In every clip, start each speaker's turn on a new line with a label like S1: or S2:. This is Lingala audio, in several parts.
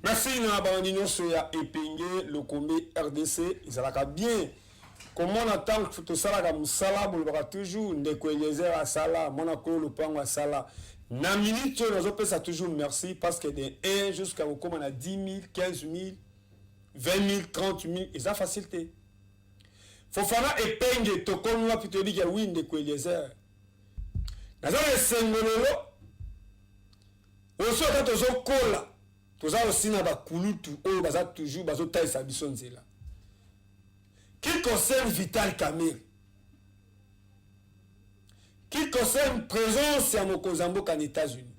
S1: Merci na bandino soya epenge le combe RDC ezalaka bien. Comment on attend que tout ça la musala bolobaka toujours ndeko Eliezer asala mona ko lopango asala. Na minute nous on ça toujours merci parce que de 1 jusqu'à comment on a 10 000, 15 000, 20 000, 30 000 et ça facilité. Fofana epenge to konwa plutôt dit que oui ndeko Eliezer. Na za sengololo. Oso ka tozo kola. Toza aussi na ba kulutu o baza toujours bazo taisa biso nzela. Qui concerne Vital Kamerhe, qui concerne présence à Mokozamboka en États-Unis,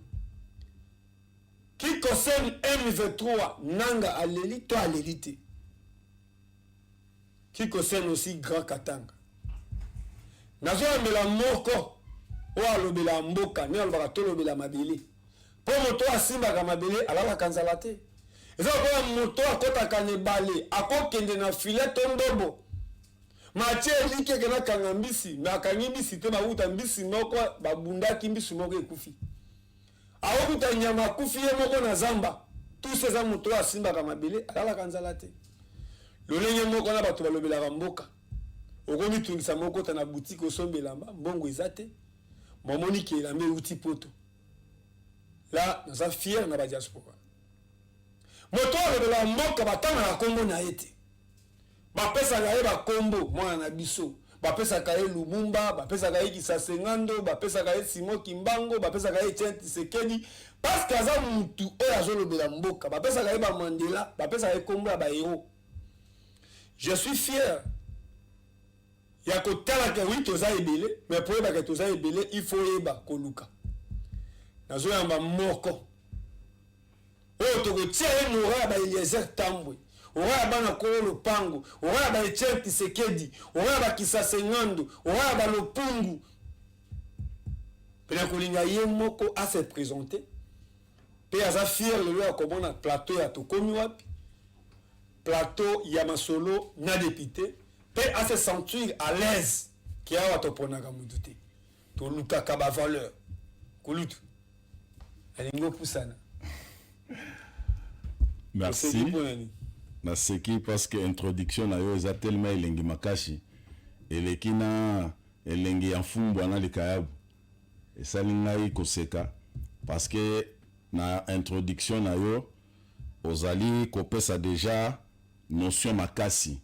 S1: qui concerne M23 Nanga à l'élite, toi à l'élite, qui concerne aussi Grand Katanga. Nazo amela moko o alobela mboka ne alobaka tolobela mabele. Po moto asimba ka mabele alala kanzalate. Eza ko moto akota kanebale akokende na filet ndobo. Matie like kena kanga mbisi na kangi mbisi te bauta mbisi moko babundaki mbisi moko ekufi. Awokuta nyama kufi ye moko na zamba. Tout ces amoto asimba ka mabele alala kanzalate. Lolenge moko na bato balobela mboka. Okomi tungisa moko ta na boutique osombelamba mbongo ezate. Momoni ki elambe uti poto. Là, nous sommes fiers na ba diaspora. Moto alobela mboka batanga na Kongo na ete. Bapesa kaye ba kombo mwana na biso. Bapesa kaye Lumumba, bapesa kaye Kisase Ngando, bapesa kaye Simo Kimbango, bapesa kaye Etienne Tshisekedi parce que aza mutu oyo azolobela mboka. Bapesa kaye ba Mandela, bapesa kaye kombo ya ba héros. Je suis fier. Ya kotala ke oui toza ebele, mais pour eba ke toza ebele, il faut eba koluka. Nazo yamba moko. Oyo tokotia ye mora ba Eliezer Tambwe. Ora bana kolo lopango, ora ba Etienne Tshisekedi, ora ba Kisase Ngando, ora ba Lopungu. Pena kolinga ye moko a se présenter. Pe aza fier le loi comme on a plateau ya tokomi wapi. Plateau ya masolo na député. Pe a se sentir à l'aise qui a watopona ka mudute. To luka ka ba valeur. Kulutu. Alingo pusana.
S2: Merci. Na seki parce que introduction na yo eza tellement elengi makashi eleki na elengi ya mfumbu na likayabu esali ngai koseka parce que na introduction na yo ozali kopesa déjà notion makasi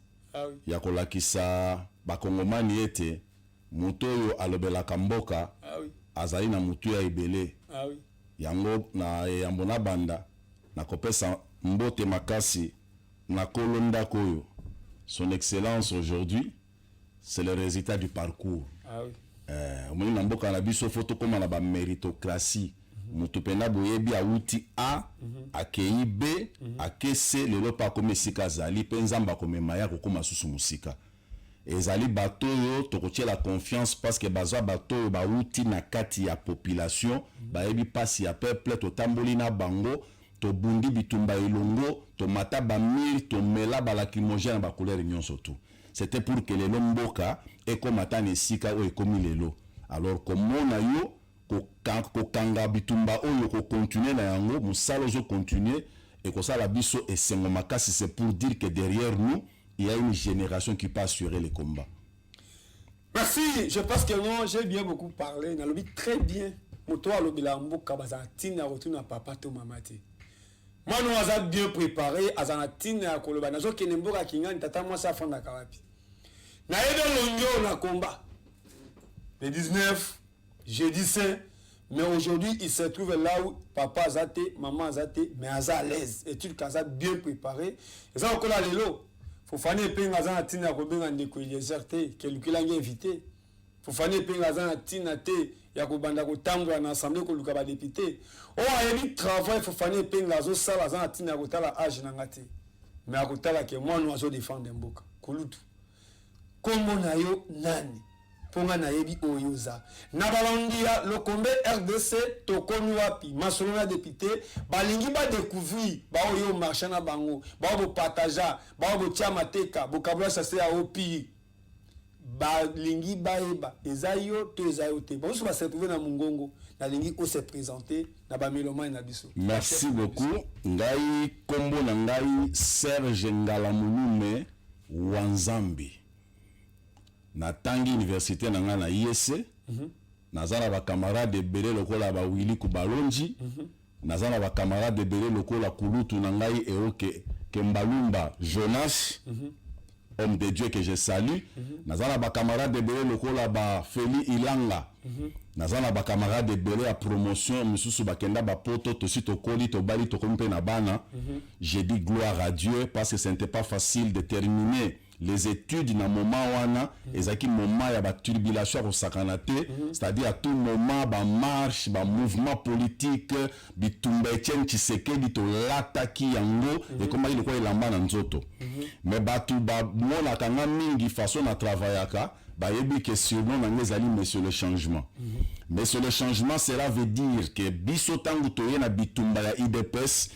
S2: ya kolakisa bakongomani ete moto oyo alobelaka mboka azali na mutu ya ebele yango na yambo na banda na kopesa mbote makasi na kolonda koyo. Son excellence aujourd'hui, c'est le résultat du parcours.
S1: Ah oui.
S2: Omoni na mboka na biso photo comme na ba méritocratie. Mutu pena boyebi a uti A, akei B, akese lelo pa comme sika zali penzamba comme maya ko koma susu musika. Ezali bato yo tokotia la confiance parce que bazwa bato ba uti na kati ya population, ba yebi pasi ya peuple to tamboli na bango. To bundi bitumba ilongo, to mata ba mil, to mela ba lacrymogène ba couleur nyonso tout. C'était pour que les lomboka et comme atane sika o ekomi lelo. Alors comme on a yo ko kanga bitumba oyo ko continuer na yango, musalo zo continuer et ko sala biso et sengo makasi, c'est pour dire que derrière nous, il y a une génération qui peut assurer les combats.
S1: Merci, je pense que non, j'ai bien beaucoup parlé, na lobi très bien. Moto a lobi la mboka bazatine na retourna papa to mamati. Moi, nous avons bien préparé, à Zanatine et à Koloba. Nous avons Kenemboka Kingan, Tata Mwasa Fanda Karapi. Nous avons le combat. Le 19, jeudi saint. Mais aujourd'hui, il se trouve là où papa a zate, maman a zate, mais à l'aise. Études qu'à bien préparé. Et ça, on a les lots. Il faut faire des peines à Zanatine et à Koloba, quelqu'un l'a invité. Il faut faire des peines à Zanatine et à Koloba, à l'Assemblée, à la député. Oh, il y a du travail, il faut faire des peines à Zanatine et à Koloba, à l'âge. Mais à Koloba, moi, nous allons défendre un boka. Kolutu. Comment on a eu nani? Ponga na yebi oyoza. Nabalandia le combat RDC tokomi wapi masolona député balingi ba découvrir ba oyo marché na bango ba bo partager ba bo tia mateka bo kabula sase ya opi balingi ba eba ezayo to ezayo te bo so ba se trouver na mungongo nalingi o se présenter na ba melomane na biso.
S2: Merci beaucoup. Ngai kombo na ngai Serge Ngalamulume Wanzambi. Na tangi université na nga na IEC. Nazala ba camarade ebele lokola ba Willy Kubalonji. Nazala ba camarade ebele lokola Kulutu na ngai Eoke Kembalumba Jonas. Homme de Dieu que je salue. Nazala ba camarade ebele lokola ba Feli Ilanga. Nazala ba camarade ebele à promotion misusu bakenda ba poto to sito koli to bali to kompe na bana. J'ai dit gloire à Dieu parce que ce n'était pas facile de terminer les études na moment wana ezaki moment ya ba turbulation ko sakanate, c'est-à-dire à tout moment ba marche ba mouvement politique bitumba Etienne Tshisekedi to lataki yango et comment il ko elamba na nzoto. Mais batu ba mona kanga mingi façon na travaillaka ba yebi que sûrement na ngezali monsieur le changement. Mais sur le changement, cela veut dire que biso tangu toye na bitumba ya IDPS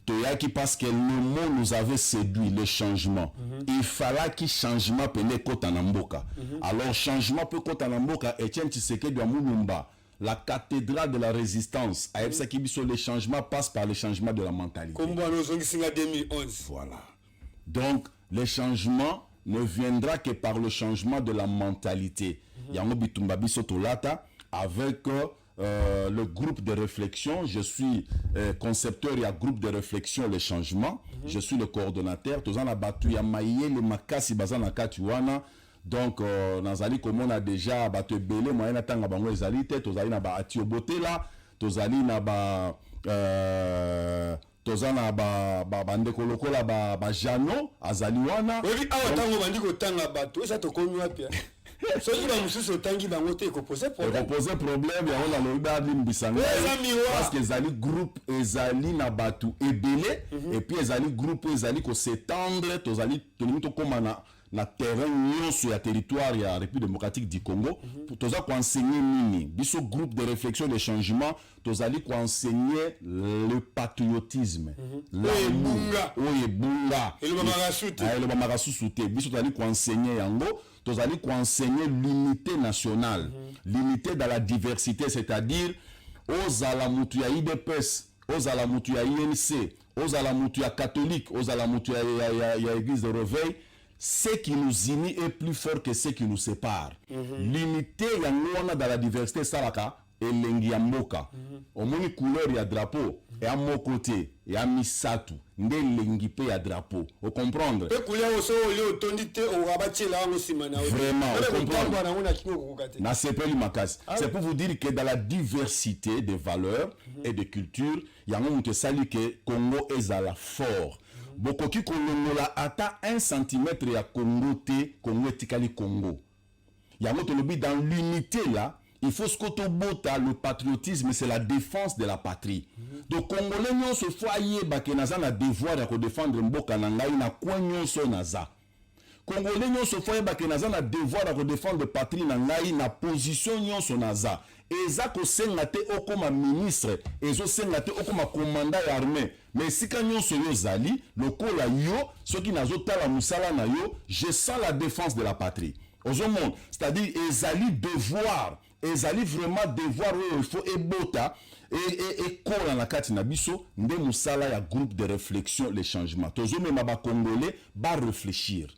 S2: toyaki parce que le mot nous avait séduit, le changement. Il fallait que changement pene kota na mboka. Alors changement peut kota na mboka Etienne Tshisekedi wa Mulumba, la cathédrale de la résistance. A ebisa ki biso le changement passe par le changement de la mentalité.
S1: Comme nous avons 2011.
S2: Voilà. Donc le changement ne viendra que par le changement de la mentalité. Yango bitumba biso tolata avec le groupe de réflexion. Je suis concepteur et à groupe de réflexion le changement. Je suis le coordonnateur. Tous en a battu ya maïe les makasi bazana katuana. Donc nazali comme on a déjà battu belé moyen atanga bango ezali te tozali na ba atiobote là tozali na ba tozana ba bandeko lokola ba jano azali wana.
S1: Oui, awa tango bandiko tanga bato ça to komi wapi. Soki ba mususu tangi bango te ko poser problème.
S2: Ko poser problème ya on a le badi mbisanga. Parce que ezali groupe ezali na bato ebele et puis ezali groupe ezali ko s'étendre tozali to komana na terrain nyonso ya territoire ya République démocratique du Congo pour toza ko enseigner nini biso groupe de réflexion de changement tozali ko enseigner le patriotisme oyebunga
S1: et le
S2: bamakasute biso tozali ko enseigner yango tozali ko enseigner l'unité nationale l'unité dans la diversité, c'est-à-dire ozala mutu ya IDPS ozala mutu ya INC ozala mutu ya catholique ozala mutu ya église de réveil. Ce qui nous unit est plus fort que ce qui nous sépare. L'unité yango dans la diversité salaka elengi ya mboka. Omoni couleur ya drapeau et à mon côté et à misatu nde elengi pe ya drapeau. Vous comprendre?
S1: Et couleur oso ole otondite o rabati la ngo simana.
S2: Vraiment, vous comprendre? Na sepeli makasi. C'est pour vous dire que dans la diversité des valeurs et de cultures, yango mutu sali que Congo ezala fort. Bokoki kolongola ata 1 cm ya Congo te, Congo etikali Congo. Yango tolobi dans l'unité là, il faut ce que bota le patriotisme, c'est la défense de la patrie. Donc Congolais nyonso foyer ba ke naza na devoir ya ko défendre mboka na ngai na kwa nyonso naza. Congolais nyonso foyer ba ke naza na devoir ya ko défendre patrie na ngai na position nyonso naza. Eza ko senga te okoma ministre, ezo senga te okoma commandant ya armée. Mais si quand nyonso yo zali, lokola yo, soki nazo tala musala na yo, je sens la défense de la patrie. Ozomon, c'est-à-dire ezali devoir, ezali vraiment devoir où il faut ebota et kola na kati na biso nde musala ya groupe de réflexion les changements. Tozomema ba Congolais ba réfléchir.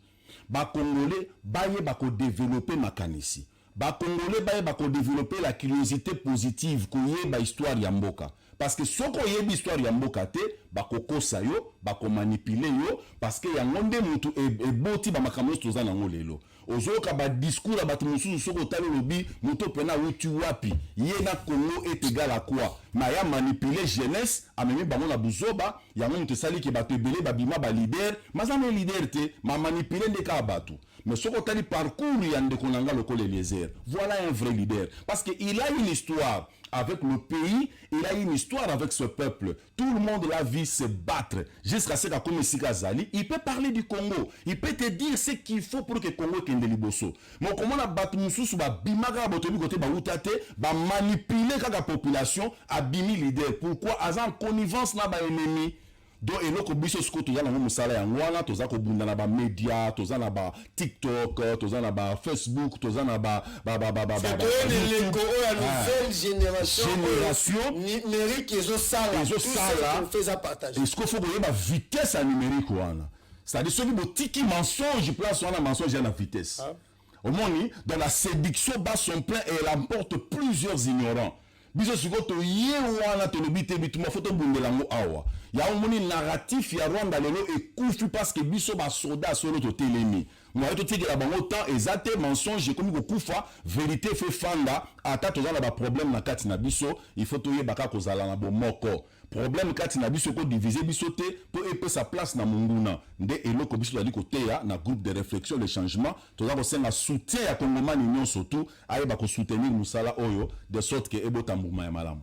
S2: Ba Congolais ba yeba ko développer makanisi. Ba Congolais ba yeba ko développer la curiosité positive ko yeba histoire ya mboka. Parce que soko yebi histoire ya mboka te bakokosa yo bakomanipuler yo parce que yango nde mutu eboti ba makambo toza nango lelo ozoka ba discours ya bato mususu soko talo lobi mutu pena wuti wapi ye na Congo est égal à quoi ma ya manipuler jeunesse amemi bango na buzoba yango mutu sali ke bato ebele babima ba leader mazana leader te ma manipuler ndeka bato. Mais ce qu'on a dit parcours yande konanga lokole Eliezer, voilà un vrai leader parce que il a une histoire avec le pays, il a une histoire avec ce peuple. Tout le monde l'a vu se battre jusqu'à ce qu'Akome Sika Zali, il peut parler du Congo, il peut te dire ce qu'il faut pour que le Congo kende liboso. Mais comment on a battu mususu ba bimaga botobi côté ba utate, ba manipuler kaka population, abimi leader. Pourquoi azan connivence na ba ennemi? donc eloko biso siko toza nango mosala yango wana toza kobunda na bamédia toza na ba TikTok toza na ba Facebook toza na ba
S1: eleko oyo ya nouvelle génération numérique ezosala feza partage
S2: esiko fo koyeba vitesse ya numérique wana c'est-à-dire soki botiki mensonge place wana mensonge ya na vitesse omoni dans la séduction bat son plein et elle emporte plusieurs ignorants biso siko toye wana tolobi te bituma fo tobundela yango awa ya omoni narratif ya Rwanda lelo ekufi parce que biso basoda solo totelemi moye totikela bango temps eza te mensonge ekomi kokufa vérité fe fanda ata toza na baproblème na kati na biso il faut toyebaka kozala na bomoko problème kati na biso kodivise biso te mpo epesa place na monguna nde eloko biso tozali koteya na groupe de réflexion le changement toza kosenga soutien ya kongomani nyonso tu ayeba kosoutenir mosala oyo de sorte ke ebota mbuma ya malamu.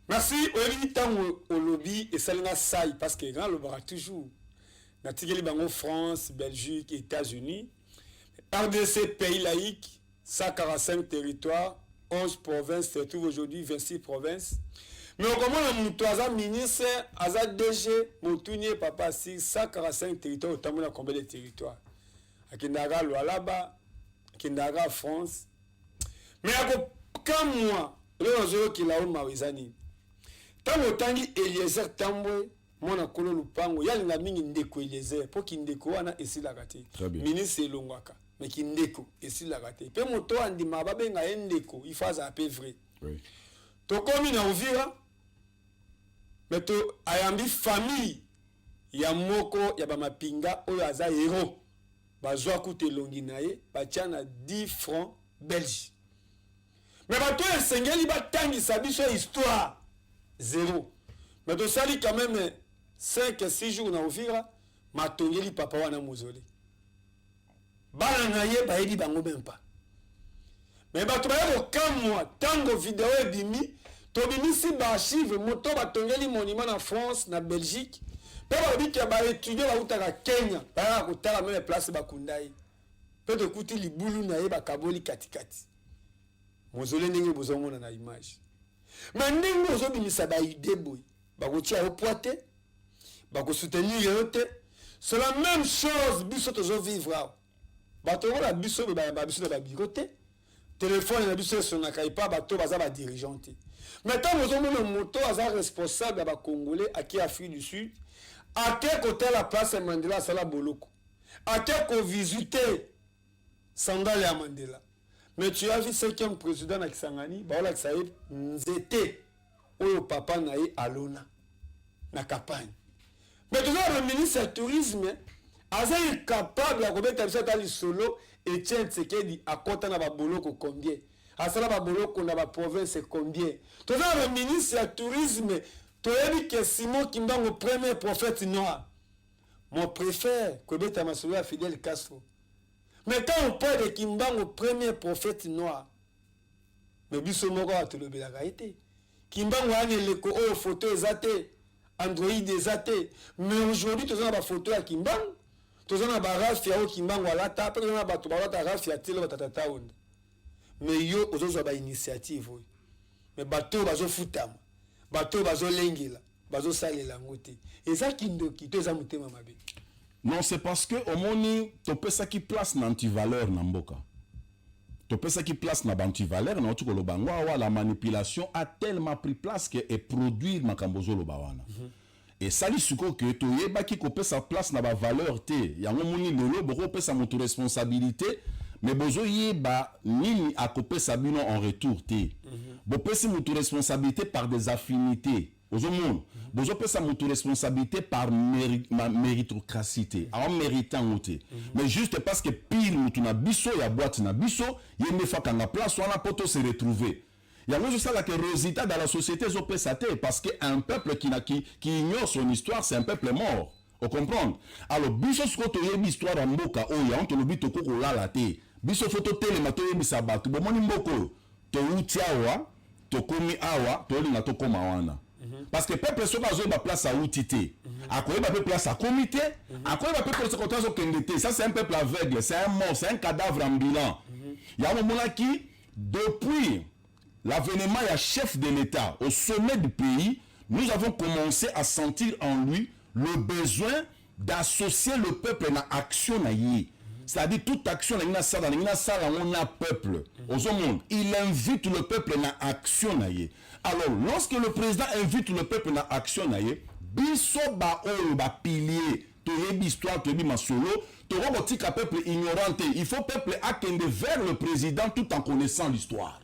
S1: Merci. Oyebi ntango olobi esalinga sai parce que grand lobaka toujours natikeli bango France, Belgique, États-Unis, RDC pays laïque, 145 territoires, 11 provinces, se trouve aujourd'hui 26 provinces. Mais comment le moutoisa ministre, Aza DG, Moutounie, Papa, 145 territoires, autant on a combien de territoires? À Kindaga, Lualaba, Kindaga, France. Mais comme moi, le réseau qui l'a eu Marizani. Tant autant Eliezer Tambwe, mon akolo lupango, y'a une amie ndeko Eliezer, pour qu'il ndeko wana esi la gâté. Ministre Elongwaka, mais qui ndeko esi la gâté. Pe moto andi mababe nga ndeko, il faut zapper vrai. Oui. To komi na Uvira, mais to ayambi famille ya moko ya ba mapinga oyo aza héros. Bazwa kute longi na ye, batia na 10 francs belges. Mais bato esengeli batangi sabiso histoire zéro. Mais to sali quand même 5-6 jours na Uvira, matongeli papa wana mozole. Bana na ye bayebi bango même pas. Mais bato baye kokamwa tango vidéo ebimi, to bimisi ba archive moto batongeli monument na France na Belgique. Pe ba biki ba étudier ba utaka Kenya, ba kotala même place bakundai. Pe to kuti libulu na ye bakaboli katikati. Mozole ndenge bozomona na image. Mais ndenge ozobimisa ba idée boy, ba kotia au poité, ba ko soutenir yote. C'est la même chose biso tozo vivre. Bato la biso ba biso ba bigote. Téléphone na biso son akaipa bato baza ba dirigeante. Maintenant nous avons le moto aza responsable ba congolais à qui Afrique du Sud. À quel côté la place Mandela sala boloko. À quel ko visiter Sandale ya Mandela. Mais tu as vu 5e président na Kisangani, ba ola Kisaïd nzete oyo papa na ye alona na campagne. Mais tu as le ministre du tourisme aza incapable à commettre biso ta solo et tient Tshisekedi à kota na ba boloko combien. Asala ba boloko na ba province combien. Tu as le ministre du tourisme tu as dit que Simon Kimbangu premier prophète noir. Mon préfère Kobeta Masolo Fidel Castro. Mais quand on parle de Kimbangu premier prophète noir, mais biso moko a tolo belaka été. Kimbangu a les photos ezate, Android ezate. Mais aujourd'hui tu as ba photo ya Kimbangu. Tu as ba rafia o Kimbangu alata, après tu as ba to ba rafia telo batata onda. Mais yo ozo ba initiative. Mais bato bazo futama. Bato bazo lengela, bazo salela ngote. Eza kindoki to eza mutema mabe.
S2: Non, c'est parce que au moni to pesa ki place na anti-valeur na mboka. To pesa ki place na anti-valeur na otuko lobangwa wa la manipulation a tellement pris place que et produire makambozo lobawana. Et sali suko que to yeba ki ko pesa place na ba valeur te. Yango moni lelo boko pesa moto responsabilité. Mais bozo yeba nini a kopé sabino en retour te. Bo pesi mutu responsabilité par des affinités. Bozo moun. Bozo pesa mutu responsabilité par méritocratie. En méritant outé. Mais juste parce que pire mutu na biso ya boîte na biso, yeme fa kanga place wana poto se retrouver. Il y a juste ça la résultat dans la société zo pesa te parce que un peuple qui ignore son histoire, c'est un peuple mort. Vous comprenez? Alors biso sko to yebi histoire en mboka oya on to lobi to ko la te. Biso photo tele mato yebi sabatu bo moni mboko to uti awa to komi awa to linga to koma wana. Parce que peuple so ba zo ba place à uti te. Akoye ba place à comité, akoye ba peuple so kota so kendete. Ça c'est un peuple aveugle, c'est un mort, c'est un cadavre ambulant. Il y a un moment qui depuis l'avènement ya chef de l'État au sommet du pays, nous avons commencé à sentir en lui le besoin d'associer le peuple na action na yé. C'est-à-dire toute action na ça on a peuple. Au monde, il invite le peuple na action na yé. Alors, lorsque le président invite le peuple na action na yé, biso ba o ba pilier, to yebi histoire, to yebi masolo, to robotika peuple ignorante. Il faut peuple akende vers le président tout en connaissant l'histoire.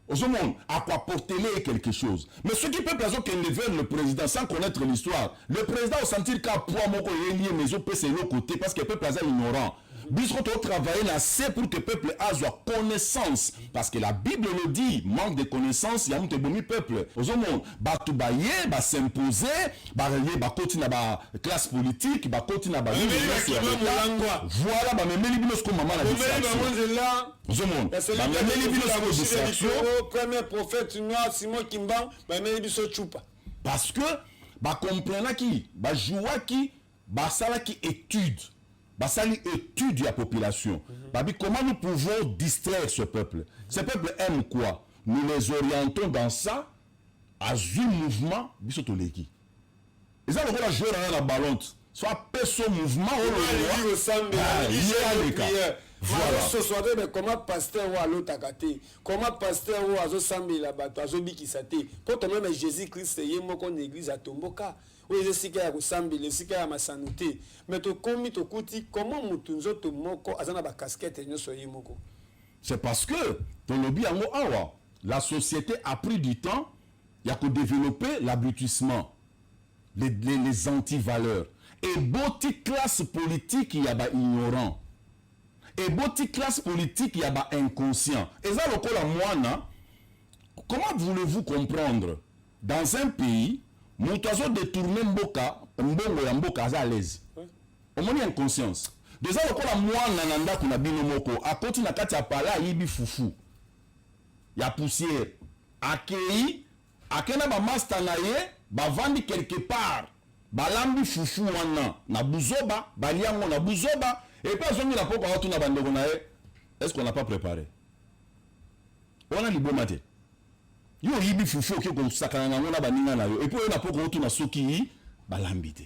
S2: Au monde, à quoi porter quelque chose. Mais ceux qui peuvent vers le président sans connaître l'histoire, le président va sentir qu'à poids moko lié mais au c'est l'autre côté parce que le peuple est ignorant. Bisco travailler là, c'est pour que le peuple ait connaissance. Parce que la Bible le dit, manque de connaissance, il y a un peuple. Au monde, tout bailler, s'imposer, continuer la classe politique, continuer la voilà, mais bilos comme maman la distraction.
S1: Premier prophète noir Simon Kimban,
S2: parce que comprendre qui, jouer qui, ça qui étude. Ça étude la population. Comment nous pouvons distraire ce peuple? Ce peuple aime quoi? Nous les orientons dans ça, à un mouvement, bisotoleki. Et ça, le joueur dans la ballon, soit ce mouvement,
S1: voilà. Comment pasteur ou allo takate, comment pasteur ou azo sambi la bato, azo bikisate. Pour toi-même, Jésus-Christ, il y a une église à Tomboka. Oui, je sais qu'il y a un sambi, je sais qu'il y a ma santé. Mais tu commis, tu coutis, comment mutunzo to moko, azana ba casquette et nous soyez moko.
S2: C'est parce que, dans le bien, la société a pris du temps, il y a que développer l'abrutissement, les antivaleurs. Et beaucoup classe politique, il y a des ignorants. Et beaucoup classe politique, il y a des inconscients. Et ça, comment voulez-vous comprendre dans un pays, Moutazo détourné Mboka, Mbongo ya Mboka à l'aise. Au moins, il y a une conscience. Déjà, le nananda kuna bino moko, à côté na kati ya pala yibi fufu. Ya poussière. Akei, akena ba master na ye, ba vandi quelque part. Balambi fufu wana na buzoba, baliango na buzoba, et puis on la poko watu na bandeko na ye. Est-ce qu'on n'a pas préparé? On a libomate. Yo yibi fufu ki ko sakana na ngona baninga na yo. Et puis on a poko watu na soki balambite.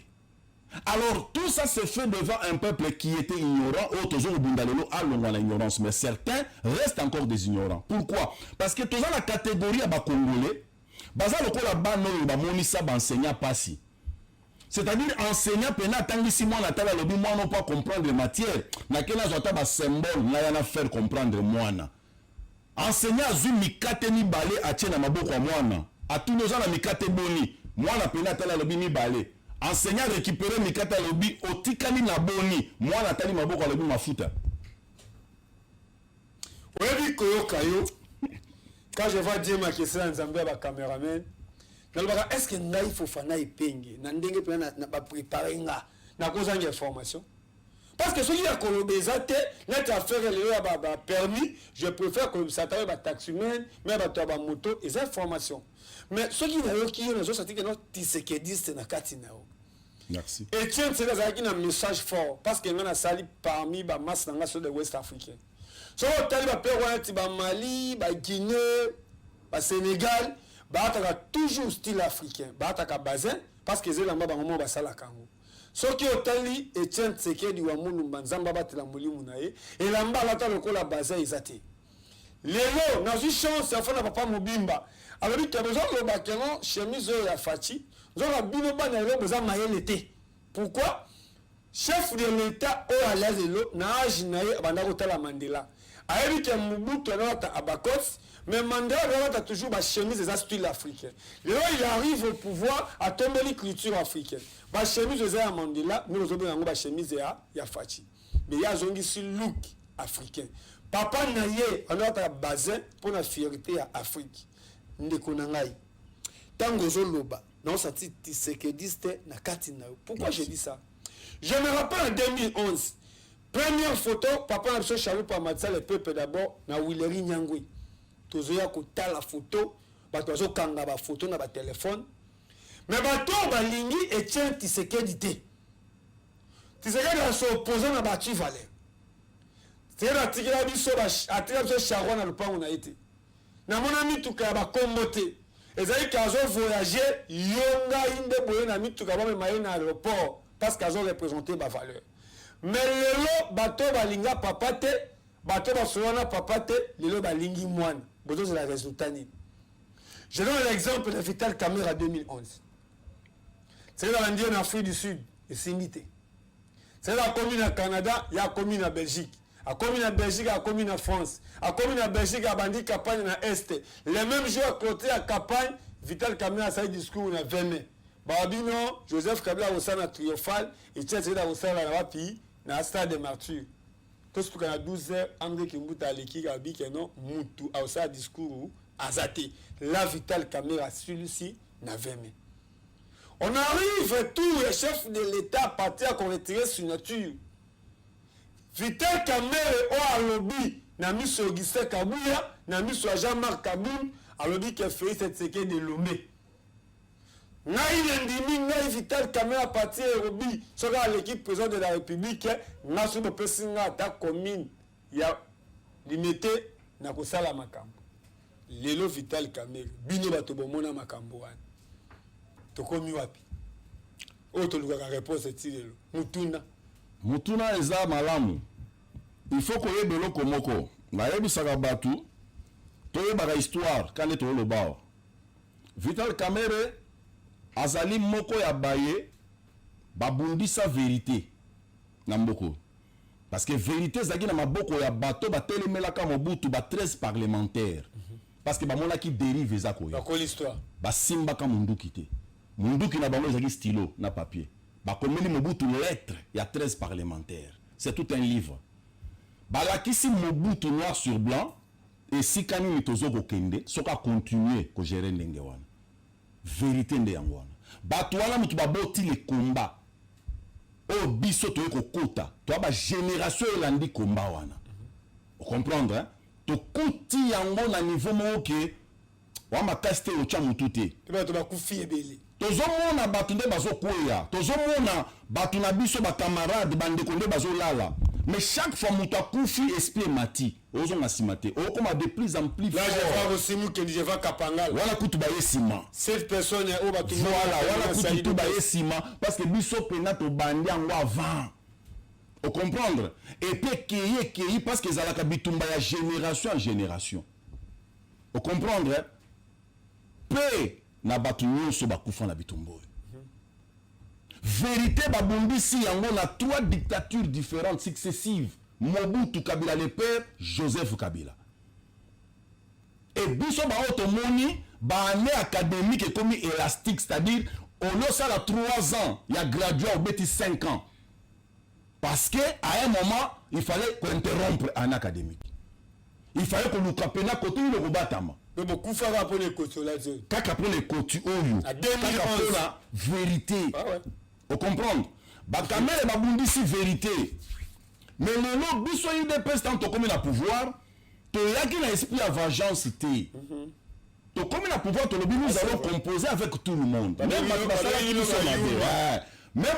S2: Alors tout ça se fait devant un peuple qui était ignorant, toujours bundalelo allons la ignorance, mais certains restent encore des ignorants. Pourquoi? Parce que tous la catégorie à Congolais, baza lokola bano ba monisa ba enseignant passi. C'est-à-dire enseignant pena tangi si moi na tala lobi moi non pas comprendre matière, na kena zota ba symbole na yana faire comprendre mwana. Enseignant zu mikate ni balé a tiena maboko ya mwana. Atunoza na mikate boni, mwana pena tala lobi ni balé. Enseignant récupérer mikata lobi otikali na boni moi natali maboko lobi mafuta.
S1: Webi koyoka yo. Quand je vois dire ma question nzambe ba cameraman, est-ce que ngai fofana ipenge na ndenge pe na ba préparer nga na kozanga information? Parce que ceux qui a kolobezate na ta faire le ba permis, je préfère que ça taille ba taximan, mais ba to ba moto et information. Mais ceux qui n'ont qui ont sorti que notre tisekediste na katina.
S2: Merci.
S1: Et tiens, c'est là qu'il y a un message fort parce qu'il y a un sali parmi les masses dans de l'Ouest africain. So tali ba Pérou, ba Mali, ba Guinée, ba Sénégal, ba ta toujours style africain, ba ta bazin parce que c'est là ba moment ba sala kango. So qui otali et tiens c'est que du wamunu banzamba ba tela mulimu na ye et là mba la ta lokola bazin izate. Lelo na une chance ya fana papa mobimba. Alors il y a besoin de bakeno chemise ya fachi. Zora bino bana yo besoin mayele te. Pourquoi? Chef de l'état au à l'aise na âge na ye banda kotala Mandela. Ayebi ke Mobutu na ta abakos, mais Mandela a toujours ba chemise des style africain. Lelo il arrive au pouvoir à tomber la culture africaine. Ba chemise des Mandela, nous ozo ba chemise ya fachi. Mais ya zongi si look africain. Papa na ye on a bazin pour la fierté à Afrique. Ndeko na ngai. Tango zoloba non sati tisekediste na katina. Pourquoi je dis ça? Je me rappelle en 2011. Première photo, papa na biso Chalupa Matsa le peuple d'abord na Wileri Nyangui. Tozoya kota la photo, bato bazo kanga ba photo na ba téléphone. Mais bato balingi Etienne Tisekedite. Tisekedi a s'opposé na ba Chivale. C'est la tigela biso ba atira biso Sharon na lupango na été. Na mona mituka ba kombote. ezali kazo voyager yonga inde boye na mituka ba mema na aéroport parce qu'azo représenter ba valeur mais lelo bato balinga papa te bato basolana papa te lelo balingi mwana bozo la résultat ni. Je donne l'exemple de Vital Kamerhe 2011. C'est dans l'Indien en Afrique du Sud et Simité. C'est dans la commune à Canada, il y a la commune à Belgique. La commune à Belgique, la commune à France. La commune à Belgique, a bandit campagne à Est. Les mêmes jours à côté à campagne, Vital Kamerhe a sa discours à 20 mai. Babino, Joseph Kabila au sein triomphal, et tient au sein de la pays, dans le stade de martyrs. Tout ce qu'on a 12 heures, André Kimbuta Aleki, Gabi, Kenon, Moutou, au sein discours à Zate. La Vital Kamerhe, celui-ci, n'a 20 mai. On arrive tout les chefs de l'État partir à qu'on retire sur nature. Vital Kamerhe au alobi na mis Augustin Kabouya, na mis Jean-Marc Kaboul, alobi qui a fait cette séquence de Lomé. Ngai ndimi ngai Vital Kamerhe à partir alobi sur l'équipe présidente de la République, na sur le pesinga ta commune ya limité na kosala makambo. Lelo Vital Kamerhe bino bato bomona makambo wana. Tokomi wapi oto lukaka réponse etilelo mutuna
S2: eza malamu il faut koyeba eloko moko nayebisaka bato toyebaka histoire kande toyoloba Vital Kamerhe azali moko ya baye babundisa vérité na mboko parce que vérité ezalaki na maboko ya bato batelemelaka Mobutu ba 13 parlementaire parce que bamonaki dérive eza koya
S1: l'histoire
S2: basimbaka munduki te munduki na bango ezaki stylo na papier bakomeli Mobutu lettre ya 13 parlementaires c'est tout un livre balakisi Mobutu noir sur blanc esika nini tozokokende soka continuer kogere ndenge wana vérité nde yango wana bato wana mutu baboti le combat oyo biso toye kokota toya bagénération elandi combat wana okomprendre hein? Tokuti yango na niveau moko ke wa makasi te otya mutu te
S1: bato bakufi ebele
S2: tozomona bato nde bazokweya tozomona bato na biso bakamarade bandeko nde bazolala mais chaque fois mutu akufi esprit mati ozonga nsima te okoma de plus en plus
S1: là je vois aussi mukendi je vois Kapangala
S2: wana kutu baye nsima
S1: 7 personnes au bato
S2: voilà wana kutu tu baye nsima parce que biso pena tobandi yango avant au comprendre et puis keye parce que ezalaka bitumba ya génération en génération au comprendre pe na bato nyonso bakufa na bitumba oyo vérité babundisi yango na 3 dictatures différentes successives Mobutu Kabila le père Joseph Kabila et biso baoyo tomoni baannée académique ekomi élastique c'est-à-dire olosala 3 ans ya gradué obeti 5 ans parce que à un moment il fallait interrompre un académique il fallait que luka pena côté le kobatama
S1: mais beaucoup fera pour les côtés là
S2: kaka pour les côtés oyo kaka pour la vérité on comprendre Kamerhe babundisi vérité mais lelo biso UDPS tant to comme na pouvoir to yaki na esprit à vengeance te to comme na pouvoir to lobi nous allons composer avec tout le monde même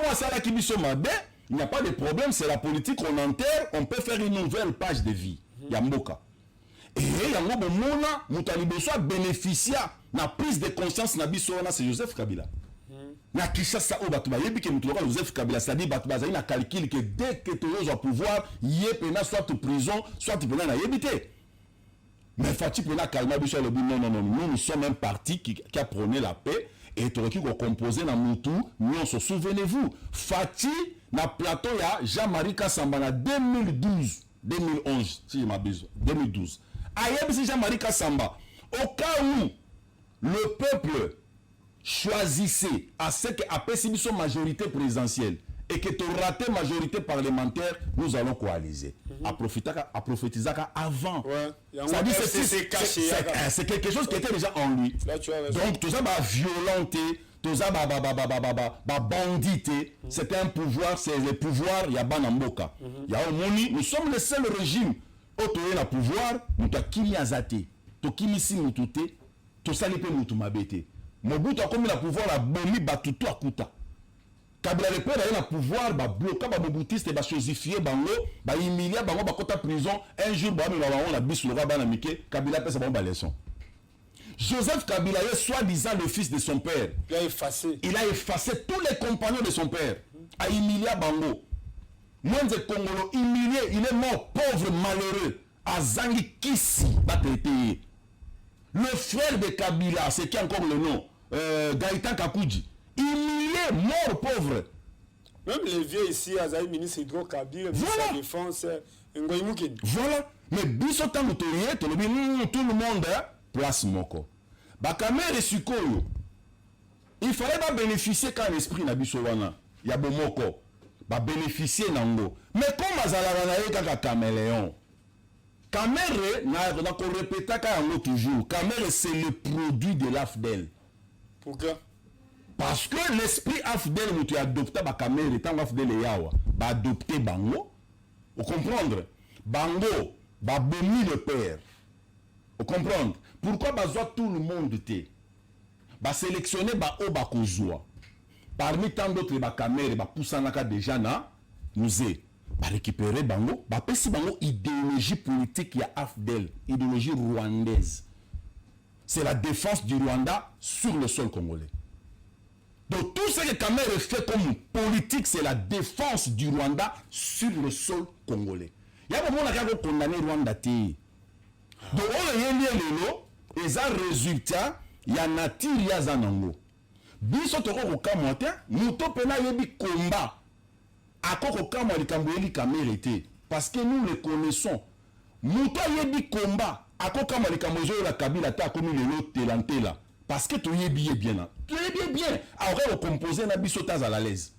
S2: moi ça là qui biso mabe il n'y a pas de problème c'est la politique on enterre on peut faire une nouvelle page de vie ya mboka et yango bomona mutu aliboso a bénéficia na prise de conscience na biso wana c'est Joseph Kabila na Kinshasa o bato bayebi ke mutu loka Joseph Kabila c'est-à-dire bato bazali na calcul que dès que toyozwa pouvoir ye pena soit prison soit pena na yebite mais Fati pena calma biso le non nous sommes un parti qui a prôné la paix et toki ko composer na mutu nyonso souvenez-vous Fati na plateau ya Jean-Marie Kassamba na 2011 si je m'abuse 2012 ayebisi Jean-Marie Kassamba au cas où le peuple choisissait à ce que après si nous majorité présidentielle et que tu raté majorité parlementaire nous allons coaliser à prophétiser avant ça dit c'est quelque chose qui était déjà en lui donc tout ça va violenté tout ça va bandité c'était un pouvoir c'est le pouvoir il y a banamboka il y a omoni nous sommes le seul régime autour la pouvoir nous ta kili azate to kimisi mutute to salipe mutu mabete Mobutu a comme la pouvoir la bomi batutu akuta Kabila le père a eu le pouvoir ba bloquer ba mobutiste ba chosifier bango ba humilier bango ba kota prison un jour ba me ba on la bisu le ba na mike Kabila pesa ba leçon Joseph Kabila est soi-disant le fils de son père.
S1: Il a effacé.
S2: Il a effacé tous les compagnons de son père. A humilié Bango. Mwenze Kongolo humilié, il est mort pauvre, malheureux. A Zangi Kisi, le frère de Kabila, c'est qui encore le nom, Gaïtan Kakoudji, humilié, mort pauvre.
S1: Même les vieux ici, Azaï ministre Hydro-Kabila,
S2: voilà.
S1: Sa défense, Ngoï Moukine.
S2: Voilà. Mais biso tango toye, tout le monde, place moko. Bakamere Sukoyo, il fallait pas bénéficier quand l'esprit n'a biso wana. Ya bomoko, ba bénéficier nango. Mais comme Azala na kaka caméléon. Kamere, na ko répéta ka toujours. Kamere c'est le produit de l'AFDEL.
S1: Pourquoi?
S2: Parce que l'esprit AFDEL nous a adopté ba Kamere tant AFDEL et yawa, ba adopté bango. Vous comprendre? Bango, ba bomi le père. Vous comprendre? Pourquoi bazoa tout le monde té? Ba sélectionner ba o ba kozwa. Parmi tant d'autres ba Kamere ba pousanaka déjà na musée. Ba récupérer bango, ba pesi bango idéologie politique ya AFDEL, idéologie rwandaise. C'est la défense du Rwanda sur le sol congolais. Donc tout ce que Kamere fait comme politique, c'est la défense du Rwanda sur le sol congolais. Il y a un moment où on a condamné Rwanda. Donc on a eu et ça résultat, il y a nature, il y a zanango. Biso toko kokamote, muto pena yebi combat. Akoko kamo likamboeli Kamere été parce que nous le connaissons. Muto yebi combat, akoko kamo likambozo la Kabila ta comme le telanté là. Parce que tu es bien. Tu es bien. Alors, on composer na biso taz à l'aise.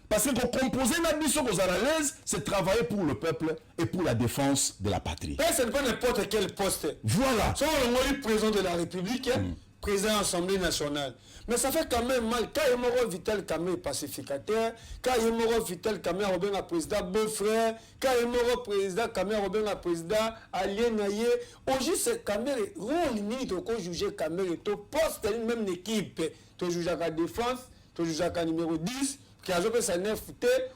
S2: Parce que composer na biso à l'aise, c'est travailler pour le peuple et pour la défense de la patrie.
S1: Et ce n'est pas n'importe quel poste.
S2: Voilà.
S1: Soit on est président de la République, président de l'Assemblée nationale. Mais ça fait quand même mal. Quand il y a Vital Kamere pacificateur, quand il y a Vital Kamere Robin a président beau-frère, quand il y a président Kamere Robin a président alien naïe, aujourd'hui c'est Kamere, rôle limite au juger Kamere, tu postes même une équipe, tu juges à la défense, tu juges à la numéro 10, qui a joué sa 9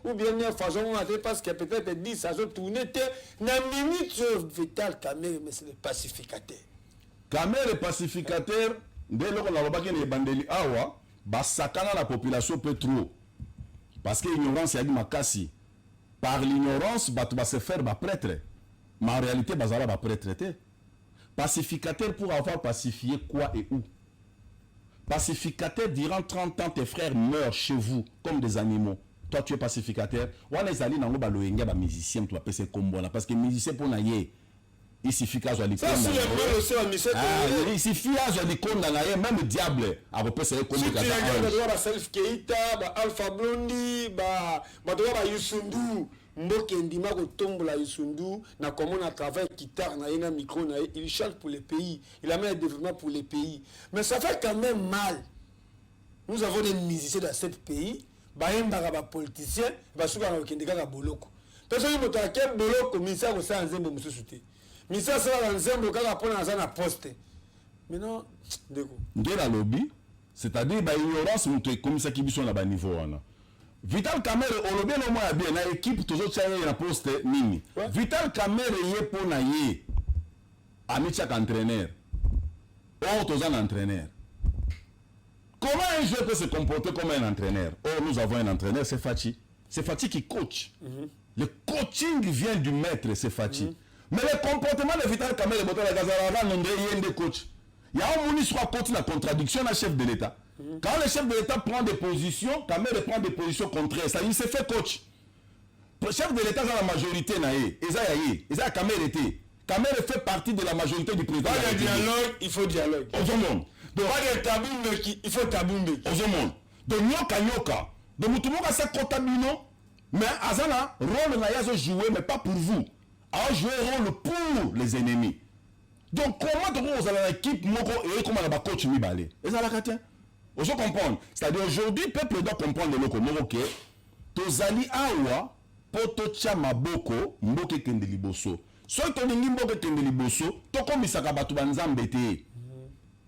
S1: ou bien 9 parce qu'il y a peut-être 10, ça a tourné, na minute Vital Kamere, mais c'est le pacificateur.
S2: Kamere pacificateur. Dès lors qu'on a remarqué les bandeli awa, basakana la population peut trop. Parce que l'ignorance y a dit makasi. Par l'ignorance, bah tu vas se faire prêtre. Mais en réalité, bazala prêtre. Pacificateur pour avoir pacifié quoi et où? Pacificateur, durant 30 ans, tes frères meurent chez vous comme des animaux. Toi, tu es pacificateur. Ou les alliés n'ont pas le musicien, tu vas passer comme bon. Parce que musicien pour naïe. Il suffit qu'à soit l'icône. Il suffit qu'à soit l'icône dans la même diable. À peu près, c'est comme ça.
S1: Self Keita, Alpha Blondy, Yusundu, Mbokendima, Tombola Yusundu, na comment on travaille guitare, na micro, il chante pour les pays. Il a mis un développement pour les pays. Mais ça fait quand même mal. Nous avons des musiciens dans ce pays, des politiciens, des gens qui ont des boloko. Parce que nous avons des boloko, mais ça, c'est un zébo, monsieur Souté. Mais ça, c'est un zébo, quand on a un poste. Mais non, dégo.
S2: Ngela lobby, c'est-à-dire l'ignorance, nous sommes comme ça qui sont à niveau. Vital Kamere, on lobby no moins bien, na équipe, toujours tchaye na poste nini. Vital Kamere yé pour na yé, amichak entraîneur. Or, tous un entraîneur. Comment un joueur peut se comporter comme un entraîneur? Or, nous avons un entraîneur, c'est Fachi. C'est Fachi qui coach. Le coaching vient du maître, c'est Fachi. Mais le comportement de Vital Kamere, il y a coach. Il y a un ministre qui contre la contradiction à chef de l'État. Quand le chef de l'État prend des positions, Kamere prend des positions contraires. Ça, il se fait coach. Le chef de l'État, c'est la majorité. Kamere fait partie de la majorité du président.
S1: Pas de dialogue, il faut dialogue.
S2: Au monde.
S1: Pas de taboumbe, il faut taboumbe.
S2: Au monde. Donc, nyoka. Donc, tout le monde a sa contabino. Mais Azana, rôle n'a pas joué, mais pas pour vous. A joué rôle pour les ennemis. Donc, comment vous avez l'équipe Moko et comment la coach Mibale? Et ça la katien. Vous comprenez? C'est-à-dire aujourd'hui, le peuple doit comprendre le Moko. Ok, Tozali Awa, Potocha Maboko, Mboke Kendeliboso. Soit ton Mboke Kendeliboso, Toko Misaka Batubanzambe te.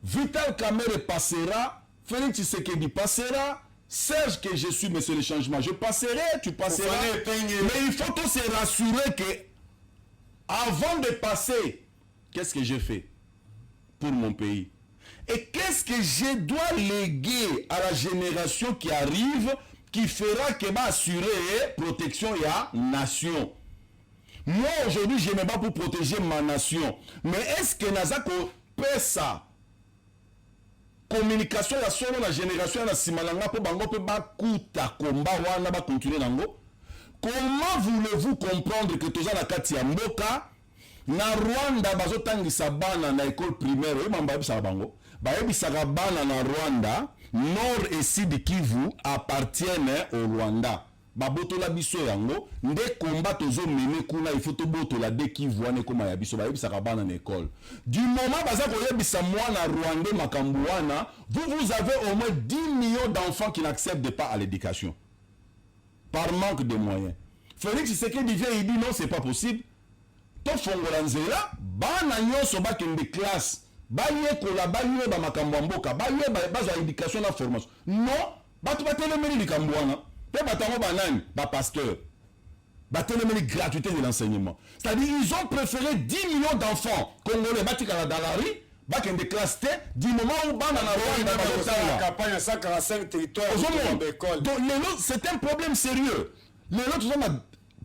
S2: Vital Kamere passera, Félix Tshisekedi passera. Serge que je suis, monsieur le changement, je passerai, tu passeras. Mais il faut tous se rassurer que, avant de passer, qu'est-ce que j'ai fait pour mon pays? Et qu'est-ce que je dois léguer à la génération qui arrive, qui fera que va assurer protection et la nation? Moi, aujourd'hui, je me bats pour protéger ma nation. Mais est-ce que Nazako peut ça? Communication ya solo la génération na simalanga po bango pe ba kuta komba wana ba continuer nango. Comment voulez-vous comprendre que toza na kati ya mboka na Rwanda bazotangisa bana na école primaire oyo mamba yebisaka bango bayebisaka bana na Rwanda nord et sud Kivu appartiennent au Rwanda babotola biso yango nde komba tozo mene kuna il faut tobotola de Kivu wana koma ya biso bayebisaka bana na école du moment baza koyebisa mwana Rwanda makambo wana vous avez au moins 10 millions d'enfants qui n'acceptent pas à l'éducation par manque de moyens. Félix Tshisekedi vient il dit non c'est pas possible. To fongola nzela bana nyonso bakende classe bayekola bayeba makambo ya mboka bayeba bazwa éducation na formation non bato batelemeli likambo wana pe batango banani bapasteur batelemeli gratuité de l'enseignement, c'est-à-dire ils ont préféré 10 millions d'enfants congolais batikala dans la rue bakende classe te du moment où bana na Rwanda bazotala
S1: campagne à 145 territoires
S2: donc c'est un problème sérieux. Les autres ont un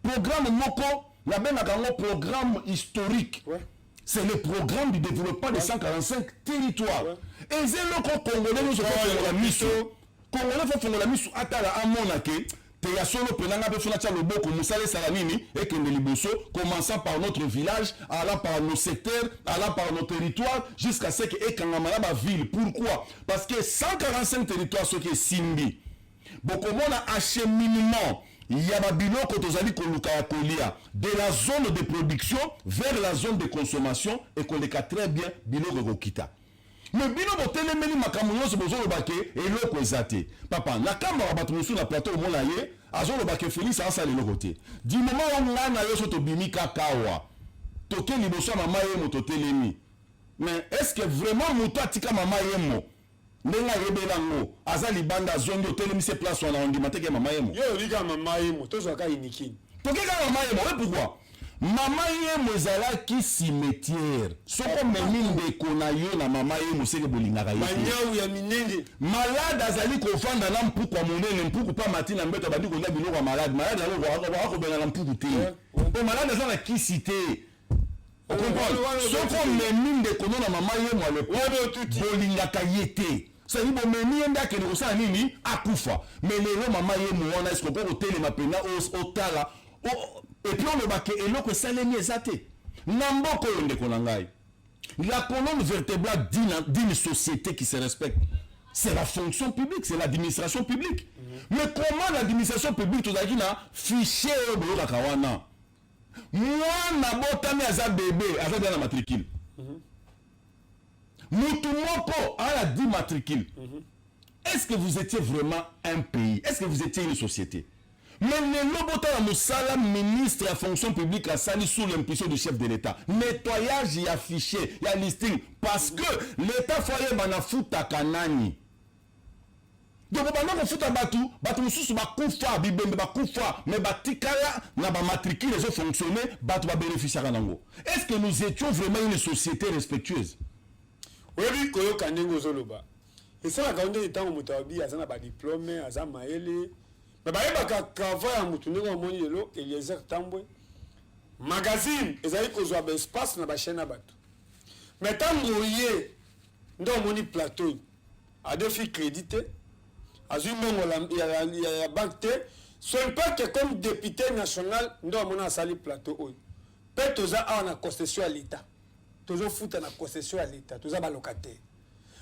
S2: programme moko la même programme historique. Ouais. C'est le programme du développement des 145 territoires. Et c'est le Congolais nous fait la mission. Congolais faut faire la mission atala amonake te ya solo penanga be fona tcha loboko musale salamini et que liboso commençant par notre village, allant par nos secteurs, allant par nos territoires jusqu'à ce que ekangama ba ville. Pourquoi? Parce que 145 territoires ce qui est Simbi. Beaucoup mona acheminement il y a biloko tozali koluka ya kolia de la zone de production vers la zone de consommation et koleka très bien biloko kokita. Mais bino botelemeli makambo nyonso bozolobake eloko ezate. Papa nakamba bato mosu na plateau mona ye azolobake Félix asala eloko te. Du moment où ngana yoso tobimi kakawa toke liboso ya mama yemo totelemi. Mais est-ce que vraiment moto atika mama yemo ndenga yebela ngo aza libanda zongi otelemisi place wana ondima teke mama yemo
S1: yo lika mama yemo tozwaka inikini
S2: tokeka mama yemo et pourquoi mama yemo ezalaki cimetière soko memi ndeko na yo na mama yemo seke bolingaka ye
S1: manyau ya minenge
S2: malade azali kofanda na mpuku ya monene mpuku pa matina mbeto bandi kolia biloko ya malade akobenga na mpuku te po malade aza na kisi te soko memi ndeko no na mama yemo alepo bolingaka ye te. C'est une bonne manière que nous savons nini akufa mais les maman yemo wana est-ce qu'on peut hotel ma pena au tala et puis on le baké et l'autre salemi ezate namboko yonde konangai la colonne vertébrale d'une société qui se respecte c'est la fonction publique, c'est l'administration publique. Mais comment l'administration publique tout à na fichier bolo kawana moi na botami aza bébé aza dans la matricule Moutoumoko a la 10 matricules. Est-ce que vous étiez vraiment un pays? Est-ce que vous étiez une société? Mais le Lobota Moussala, ministre de la fonction publique, a sali sous l'impulsion du chef de l'État. Nettoyage et affiché, il y a listing. Parce que l'État foyer bana futa kanani. Donc, on va foutre batou, batou sous ba koufa, bibembe ba koufa, mais batikala na ba matricule les autres fonctionner, batou ba bénéficier nango. Est-ce que nous étions vraiment une société respectueuse?
S1: Oui, koyo kandengo zoloba. Et ça la grande étant moutabi azana ba diplôme, azana maele. Mais ba yeba ka travail en mutungo moni lelo Eliezer Tambwe. Magazine, ezali kozwa ba espace na ba chaîne na bato. Mais tango yé ndo moni plateau. A deux filles crédité. Azu mongo la banque te. Ce n'est pas que comme député national ndo mona sali plateau oy. Pe toza a na concession à l'état. Toujours foutre na concession à l'état, tous ba locataire.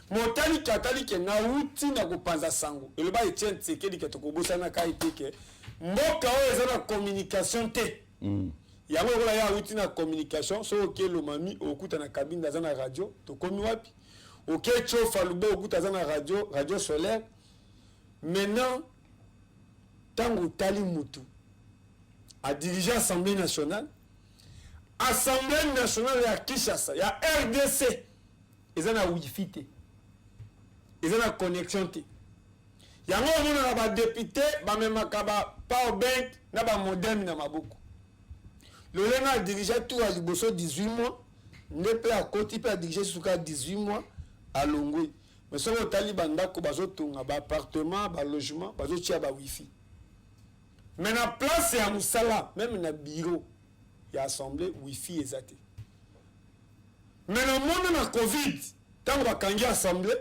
S1: Motali katali ke na uti na kopanza sango. Et le ba Etienne Tshisekedi ke tokobosa na kaite ke mboka o eza na communication te. Ya ngo la ya uti na communication, so ke lo mami okuta na cabine za na radio, to komi wapi. OK chofa lube okuta za na radio solaire. Maintenant tango tali mutu a diriger l'Assemblée nationale. Assemblée nationale ya Kinshasa, ya RDC, ils ont la wifi te. Ils ont la connexion te. Ya ngo na ba député, ba memaka ba power bank na ba modem na maboko. Le lenga diriger tout à liboso 18 mois, ne peut à côté peut diriger jusqu'à 18 mois, alongwe mais soki otali bandako bazotonga baappartement balogement bazotia wifi mais na place ya mosala même na bureau ya assemblée wifi eza te mais na monde na covid ntango bakangi assemblée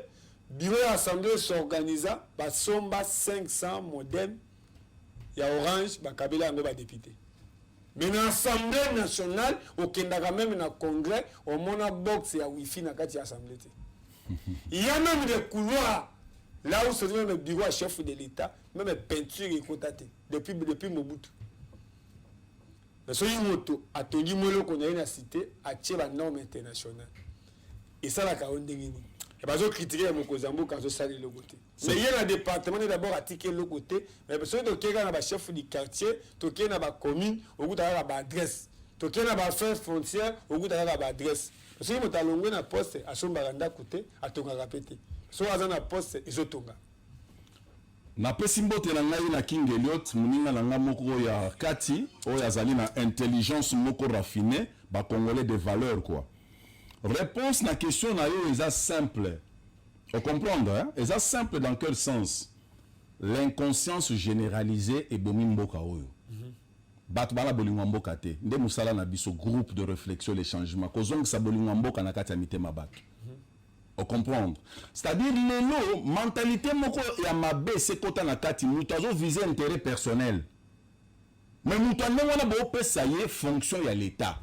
S1: bureau ya assemblée s'organisa basomba 500 modem ya orange bakabela yango badepute mais na assemblée nationale okendaka même na congrès omona box ya wifi na kati ya assemblée te il y a même des couloirs là où se trouve le bureau à chef de l'État même peinture et cotaté depuis Mobutu mais ce moto a tenu molo qu'on a une cité à tirer la norme internationale et ça la caronne de Guinée et pas critiquer mon Kozambo quand je salue le côté mais il y a un département d'abord à tirer le côté mais parce que tu es un chef du quartier tu es un commune au bout d'avoir la adresse tu es un affaire frontière au bout d'avoir la adresse parce que tu as longué na poste à son baranda côté à ton répéter so aza na poste ezotonga
S2: na pesi mbote na ngai na King Elliot muninga na nga moko ya kati oyo azali na intelligence moko raffinée ba congolais de valeur quoi. Réponse na question na yo eza simple. On comprendre hein? Eza simple dans quel sens? L'inconscience généralisée et bomi mboka oyo. Bato bala bolingwa mboka te. Nde musala na biso groupe de réflexion les changements. Kozong sa bolingwa mboka na kati ya mitema bato. On comprendre. C'est-à-dire lelo mentalité moko ya mabe se kota na kati mutu azo viser intérêt personnel. Mais mutu wana bo pesa ye fonction ya l'état.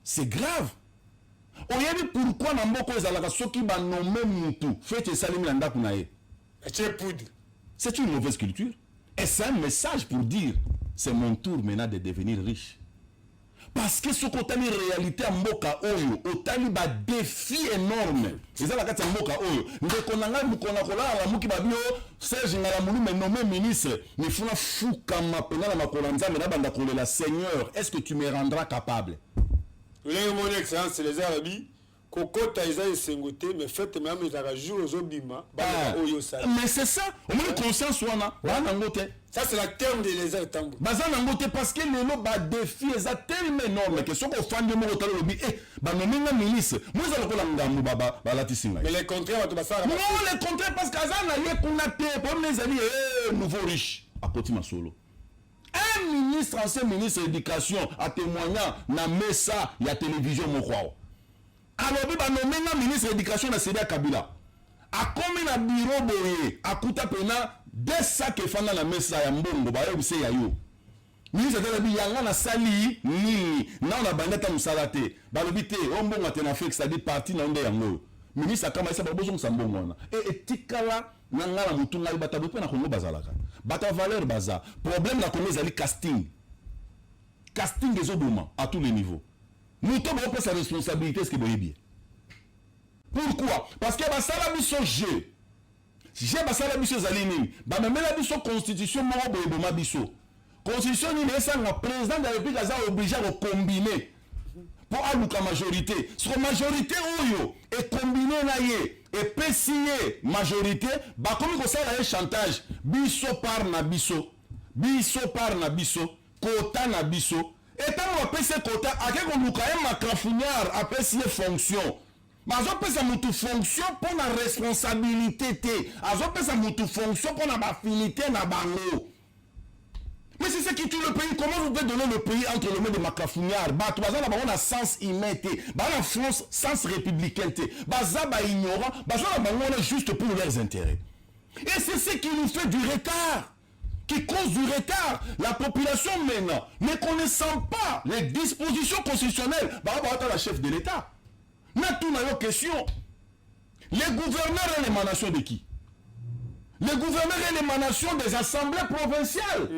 S2: C'est grave. Oyebi pourquoi na mboko ezalaka soki ba nommer mutu fete salimi na ndako na ye. C'est une mauvaise culture. Et c'est un message pour dire c'est mon tour maintenant de devenir riche. Parce que ce côté de réalité à Mboka Oyo, otali ba défi énorme. C'est ça la carte Mboka Oyo. Ndeko nanga mukona kola la muki babio Serge Ngalamulu me nommé ministre. Mais funa fuka mapena na makolanza me na banda kolela Seigneur, est-ce que tu me rendras capable?
S1: Mon excellence les Arabes kokota eza esengote mais faites même les jour aux obima ba oyo ça.
S2: Mais c'est ça, au moins conscience wana ngote.
S1: Ça c'est la terme de les Arabes.
S2: Bazana ngote parce que lelo ba défi eza tellement énorme que soko fandi mo otalo lobi ba nomenga ministre. Moi za lokola ngamu baba balatisinga.
S1: Mais les contraires to basara.
S2: Non, les contraires parce que azana ye kuna te pour les amis nouveau riche à Koti Masolo. Un ministre, ancien ministre de l'éducation a témoigné na mesa ya télévision mokwao. Alors bi ba nomenga ministre de l'éducation na Sédia Kabila. A komi na bureau boye akuta pena des sacs fanda na mesa ya mbongo ba yebise ya yo. Ministre de la yanga na sali ni na na bandata musalate. Ba lobite o mbongo atena fix ça dit parti na onde yango. Ministre kama isa ba bozo mbongo na. Etikala na ngala mutunga bata bope na Kongo bazalaka. Bata valeur baza. Problème la Congo ezali casting. Casting des oboma à tous les niveaux. Nous avons sa responsabilité ce que vous bien. Pourquoi? Parce que basala biso j'ai basala biso zalini. Ba memela biso constitution mo boyeboma biso. Constitution ni esa le président de la République a obligé à combiner pour aluka majorité. Sur majorité oyo et combiner na ye et PCA majorité ba comme ko sala un chantage biso par na biso kota na biso et tant on pèse kota ake ko luka e makrafunyar a pèse fonction bazo pèse mutu fonction pour la responsabilité té azo pèse mutu fonction pour la affinité na bango. Mais c'est ça qui tue le pays. Comment vous pouvez donner le pays entre les mains de Makrafunyar? Bah, tu vas avoir un sens humain, bah, la France, sens républicain, bah, ça, bah, ignorant, bah, ça, bah, on est juste pour leurs intérêts. Et c'est ce qui nous fait du retard, qui cause du retard. La population maintenant, ne connaissant pas les dispositions constitutionnelles, bah, bah, la chef de l'État. Mais tout n'a question. Les gouverneurs et l'émanation de qui? Les gouverneurs et l'émanation des assemblées provinciales.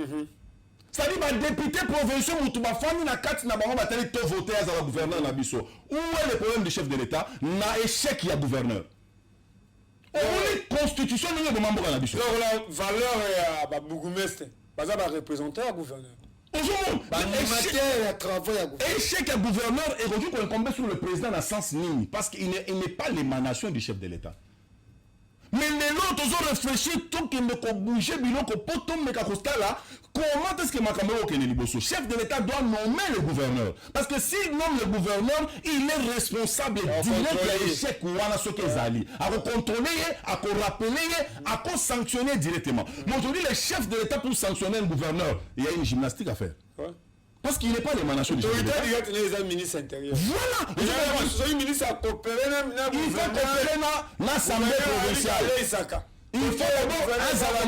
S2: C'est-à-dire que les députés provinciaux ont na carte na bango batali to voter à la gouverneur na biso. Où est le problème du chef de l'État? Na échec ya gouverneur. La constitution n'est pas membre na biso.
S1: La valeur ya ba bourgmestre, baza ba représenter gouverneur.
S2: Échec à gouverneur et aujourd'hui qu'on incombe sur le président dans le sens ligne parce qu'il n'est pas l'émanation du chef de l'État. mais les autres ont réfléchi tout qui me bouger biloko poto me là. Comment est-ce que Makambo Liboso, chef de l'État, doit nommer le gouverneur? Parce que s'il nomme le gouverneur, il est responsable direct de l'échec ou à ce qu'ils allaient. À contrôler, à rappeler, à sanctionner directement. Mais aujourd'hui, le chef de l'État pour sanctionner le gouverneur, il y a une gymnastique à faire. Ouais. Parce qu'il n'est pas l'émanation du chef de l'État.
S1: Les ministres intérieurs.
S2: Voilà. Il faut
S1: ministre à coopérer
S2: dans l'Assemblée provinciale. Il faut d'abord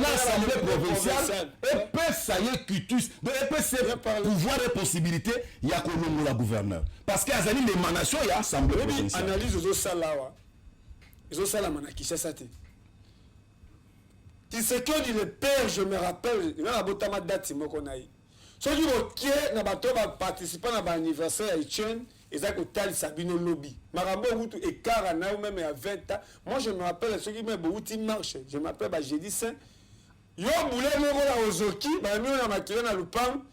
S2: l'Assemblée provinciale et peut ça y est quitus de pouvoir et possibilité il y a la gouverneur parce qu'il y a l'émanation il y a l'Assemblée provinciale.
S1: Analyse aux salawa. Ils ont ça la manakisha ça qui c'est que dit le père je me rappelle il y a botama date moko naï. So du OK na bato ba participer na ba anniversaire à Etienne et ça que tal Sabino lobby. Marambo wutu ekara na ou même à 20 ans. Moi je me rappelle ceux qui me bouti marche. Je m'appelle ba jeudi saint. Yo boulé moko la ozoki ba mi na makila na lupang.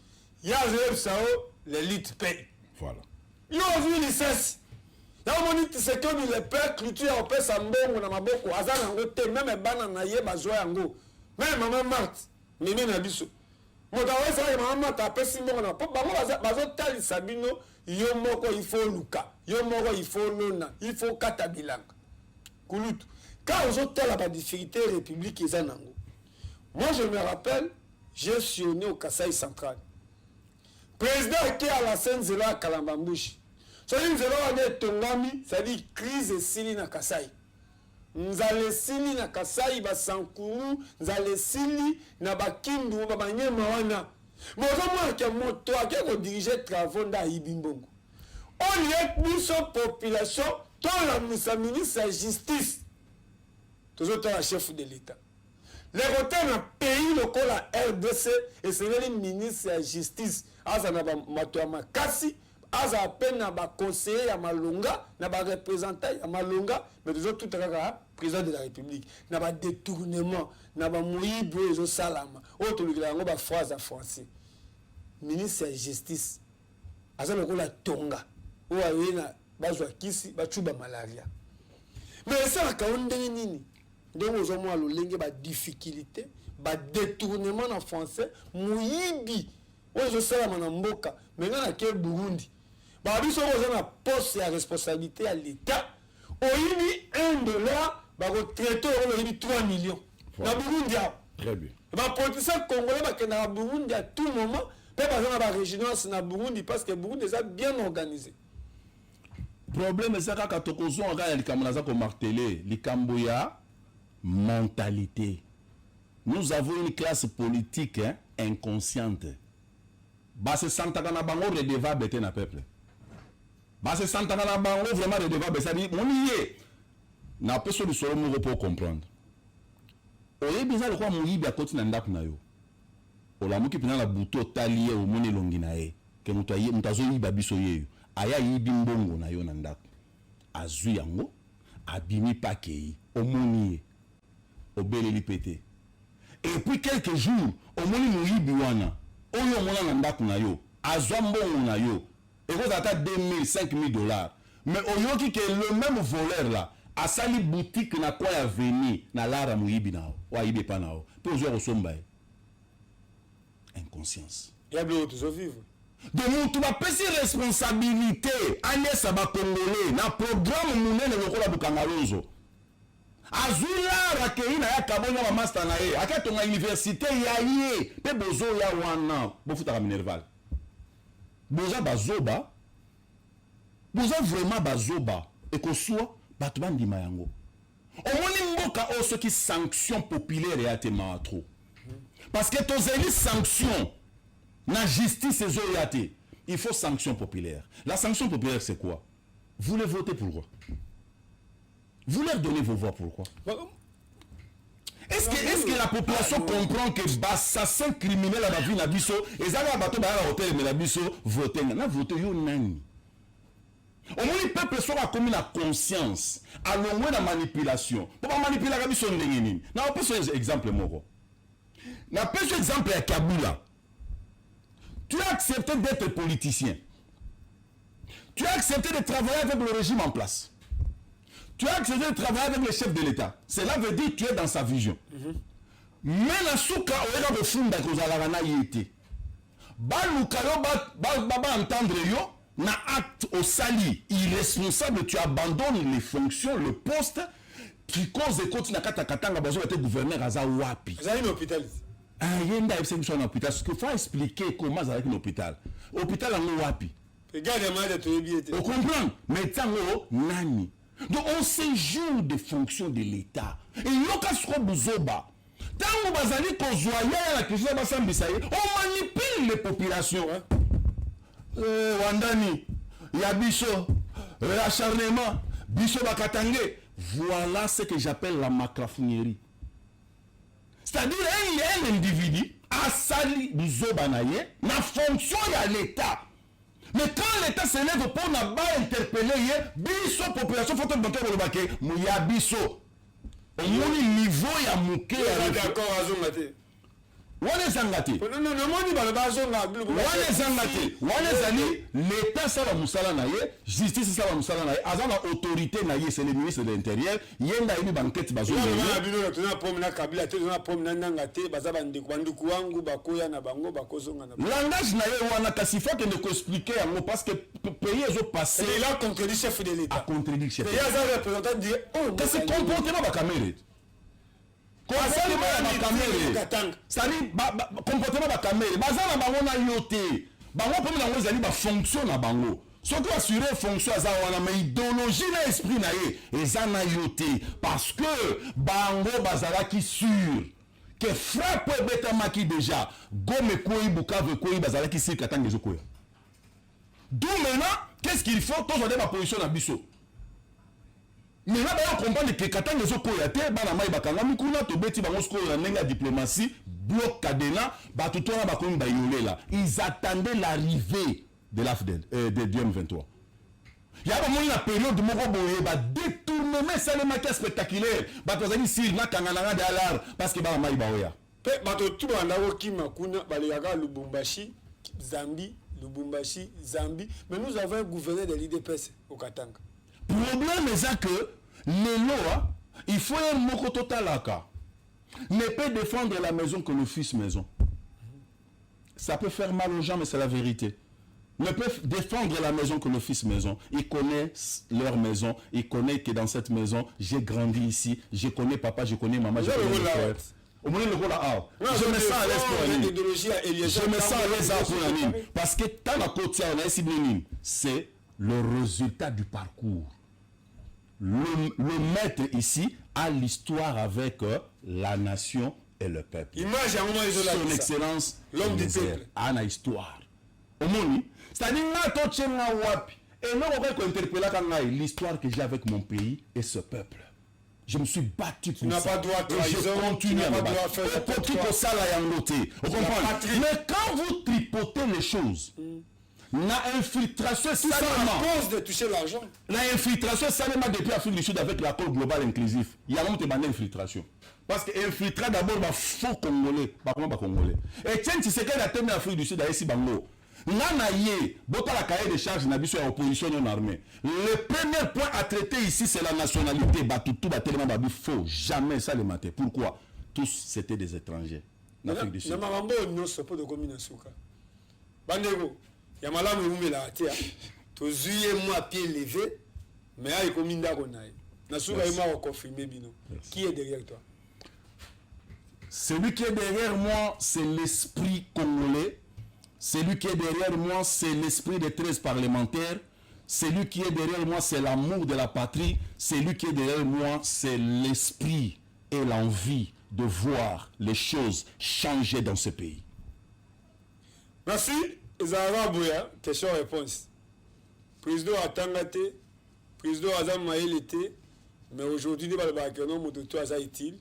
S1: Ya zeb sao l'élite paye.
S2: Voilà.
S1: Yo vu licence. Na moni c'est que le père clôture au père sambongo na maboko azana ngote même bana na ye bazwa yango. Même maman Marthe mimi na biso. Motawe ça maman ta pesi mbongo na po bango bazo tali sabino yo moko il faut luka yo moko il faut nona il faut katabilanga kulutu quand on tala ba difficulté république ezanango. Moi je me rappelle j'ai sillonné au Kasaï central président qui à la scène zela Kalambambushi so une zela on tongami ça dit crise sili na Kasaï nzale sili na Kasaï ba sankuru nzale sili na bakindu ba banyema wana mais aujourd'hui que moto a qui diriger travaux dans Ibimbongo on y est plus population tout la ministre de la justice toujours la chef de l'État les côtés dans pays local la RDC et c'est le ministre de la justice aza na ba mato makasi aza peine na ba conseiller ya Malonga na ba représentant ya Malonga mais toujours tout la président de la République na ba détournement na ba moyibo ezo salama auto likela ngo ba phrase en français ministre de la justice aza lokola tonga ou ayena bazwa kisi bachuba malaria mais ça ka ondenge nini ndenge ozomwa lolenge ba difficulté ba détournement en français moyibi ozo salama na mboka mais na ke Burundi ba biso ozo na poste ya responsabilité à l'état oyibi $1 ba ko traiter oyibi 3 millions na Burundi.
S2: Très bien.
S1: Ba politicien congolais ba ke na Burundi à tout moment. Pas besoin de régionance na Burundi parce que Burundi est bien organisé.
S2: Problème c'est que quand on regarde les camarades comme martelé, les Camboya mentalité. Nous avons une classe politique inconsciente. Bah c'est Santana Bango redevable na peuple. Bah c'est Santana Bango vraiment redevable, ça dit on y est. Na personne solo mo pour comprendre. Oye bizarre le quoi moyibi à côté na ndako na yo. Olamuki pina la buto talie au moni longi na ye ke mutazo yiba biso ye aya yibi mbongo na yo na ndako azui yango abimi pakei omoni obeleli pété et puis quelques jours omoni muyibi wana oyo mona na ndako na yo azwa mbongo na yo et ko ata $2,000-5,000 mais oyoki que le même voleur là a sali boutique na kwa ya venir na lara muyibi nao wa yibe pa nao pe ozo kosomba inconscience.
S1: Il y a bien toujours vivre.
S2: De nous, tu vas passer responsabilité. Agnès Saba Congolais, na programme mounene lokola Bukangalonzo. Azula rakei na ya kabonya wa master na ye. Akato na université ya ye. Pe bozo ya wana. Bofuta ka minerval. Boza bazoba. Boza vraiment bazoba. Et ko soit batu bandima yango. Omoni mboka oso ki sanction populaire ya te ma trop. Parce que tous les sanctions, la justice et zoyate, il faut sanction populaire. La sanction populaire, c'est quoi? Vous les votez pourquoi? Vous leur donnez vos voix pourquoi? Est-ce que la population comprend que l'assassin criminel à la vie n'a biso et ça va battre dans l'hôtel mais la biso voter n'a voté yo nani? Au moins le peuple soit commis la conscience à l'ongwe la manipulation. Pour manipuler la biso ndengeni. Na on peut faire exemple moko. Na pêche exemple à Kabila. Tu as accepté d'être politicien. Tu as accepté de travailler avec le régime en place. Tu as accepté de travailler avec le chef de l'État. Cela veut dire que tu es dans sa vision. Mais la souka, on est dans le fond de la rana yété. Baluka yo ba entendre yo na acte au sali irresponsable, tu abandonnes les fonctions, le poste qui cause des côtes na kata katanga bazo était gouverneur aza wapi.
S1: Vous allez à l'hôpital.
S2: Ah yenda ipse que en hôpital, parce qu'il faut expliquer comment ça avec l'hôpital. Hôpital en wapi.
S1: Regarde mal de bien.
S2: On comprend, mais tango nani. Donc on séjour des fonctions de l'État. Et yoka sro buzoba. Tant que bazali kozwaya la question basambisa ye, on manipule les populations. Wandani, ya biso, l'acharnement, biso bakatange. Voilà ce que j'appelle la macrafouillerie. C'est-à-dire un individu a sali bizoba na ye, na fonction ya l'État. Mais quand l'État se lève pour na ba interpeller ye, biso population faut que le baké, ya biso. Au niveau ya muke ya
S1: d'accord azongate.
S2: Wane zangate.
S1: Non, moni ba bazonga.
S2: Wane zangate. Wane zali l'État ça va musala na ye, justice ça va musala na ye, azana autorité na ye, c'est le ministre de l'Intérieur, yenda ibi banquette bazonga.
S1: Ya bino tuna pomina kabila te tuna pomina nangate bazaba ndiku wangu bakoya na bango bakozonga na.
S2: Langage na ye wana kasifa que ne ko expliquer yango parce que pays ezo passer.
S1: Il a contredit chef de l'État.
S2: A contredit chef.
S1: Il y a un représentant dit oh
S2: que c'est comportement ba caméra. Comportement ba caméra. Ça dit comportement ba caméra. Bazana bango na yote. Bango comme na ngozali ba fonction na bango. Surtout assurer fonction à wana mais idéologie na esprit na ye ezana yote parce que bango bazala qui sûr que frappe beta maki déjà gome koi Bukavu koi bazala qui sûr katanga zokoya. D'où maintenant qu'est-ce qu'il faut tous on ma position na biso. Mais là on comprend que katanga zokoya te bana mai bakanga mikuna to beti bango skoya nenga diplomatie bloc cadena batutona bakomi bayolela. Ils attendaient l'arrivée de l'AFDEL, de DM23. Il y a une période où on a détournement spectaculaire. Il y a parce que
S1: Zambie, mais nous avons un gouverneur de l'IDPS au Katanga.
S2: Le problème est que les lois, il faut un mot total ne peut défendre la maison que le fils maison. Ça peut faire mal aux gens, mais c'est la vérité. Ne peuvent défendre la maison que le fils maison. Ils connaissent leur maison. Ils connaissent que dans cette maison, j'ai grandi ici. Je connais papa, je connais maman, je connais mon frère. Je me sens à l'aise pour la mine. Je me sens à l'aise pour la mine. Parce que tant la côte, c'est le résultat du parcours. Le maître ici a l'histoire avec la nation et le peuple. Son excellence,
S1: l'homme du peuple.
S2: A une histoire. Au monde, c'est-à-dire l'histoire que j'ai avec mon pays et ce peuple. Je me suis battu pour ça. Et je continue à me battre. Mais quand vous tripotez les choses, la infiltration
S1: à cause de toucher l'argent.
S2: La infiltration, ça même depuis l'Afrique du Sud avec l'accord global inclusif. Il y a même une infiltration. Parce que infiltrer d'abord, il faut Congolais. Pas Congolais. Et tiens, tu sais qu'elle a terminé l'Afrique du Sud à ici Bango. Nanaye, bota la cahier de charge n'a sur l'opposition non armée. Le premier point à traiter ici, c'est la nationalité. Batutu, Batelema, Babi, faux. Jamais ça le matin. Pourquoi? Tous c'était des étrangers. L'Afrique du Sud.
S1: Namambo, non, c'est pas de combinaison. Bandego, Yamala me voulait la terre. Tu zuye moi pied levé, mais il y a comme une dagonaï. Nasuka m'a confirmé Bino. Qui est derrière toi?
S2: Celui qui est derrière moi, c'est l'esprit congolais. Celui qui est derrière moi, c'est l'esprit des 13 parlementaires. Celui qui est derrière moi, c'est l'amour de la patrie. Celui qui est derrière moi, c'est l'esprit et l'envie de voir les choses changer dans ce pays.
S1: Merci. Zara Bouya, question-réponse. Président Atangate, président Azam Maïlete, mais aujourd'hui, il va y avoir un Azam utile.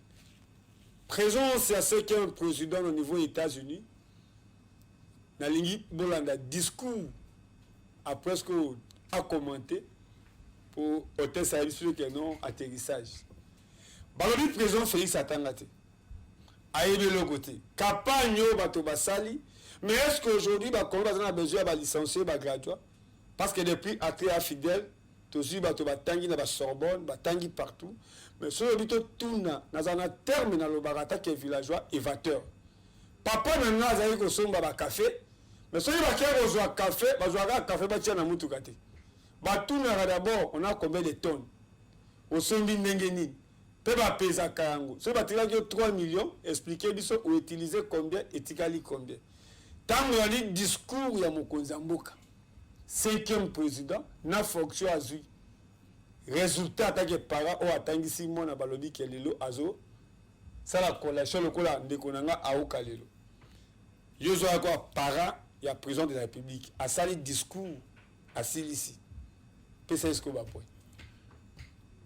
S1: Présence à ce qu'un président au niveau des États-Unis. Nalingi Bolanda discours a presque à commenter pour hôtel service que non atterrissage. Balodi président Félix Atangate a aidé le côté. Campagne bato basali, mais est-ce qu'aujourd'hui Congo a besoin de licencier ba graduat parce que depuis atté à fidèle Tosi bato batangi na ba Sorbonne, batangi partout. Mais ce habito tuna na terme na lobarata que villageois évateur. Papa na azali ko somba ba café. Mais ceux qui ont besoin de café, ils ont café batia na mutu kate. Batuna d'abord, on a combien de tonnes? Au sombi ndengeni. Pe ba pesa kango. Ceux qui ont 3 millions, expliquez biso ou utiliser combien et tikali combien. Tant il y a le discours ya mokonzi mboka. 5e président na fonction azui. Résultat attaqué para o atangisi mona balobi kelelo azo. Ça la collation lokola ndeko nanga aoka lelo. Yozo akwa para ya président de la République a sali discours à Silisi. Qu'est-ce que va point?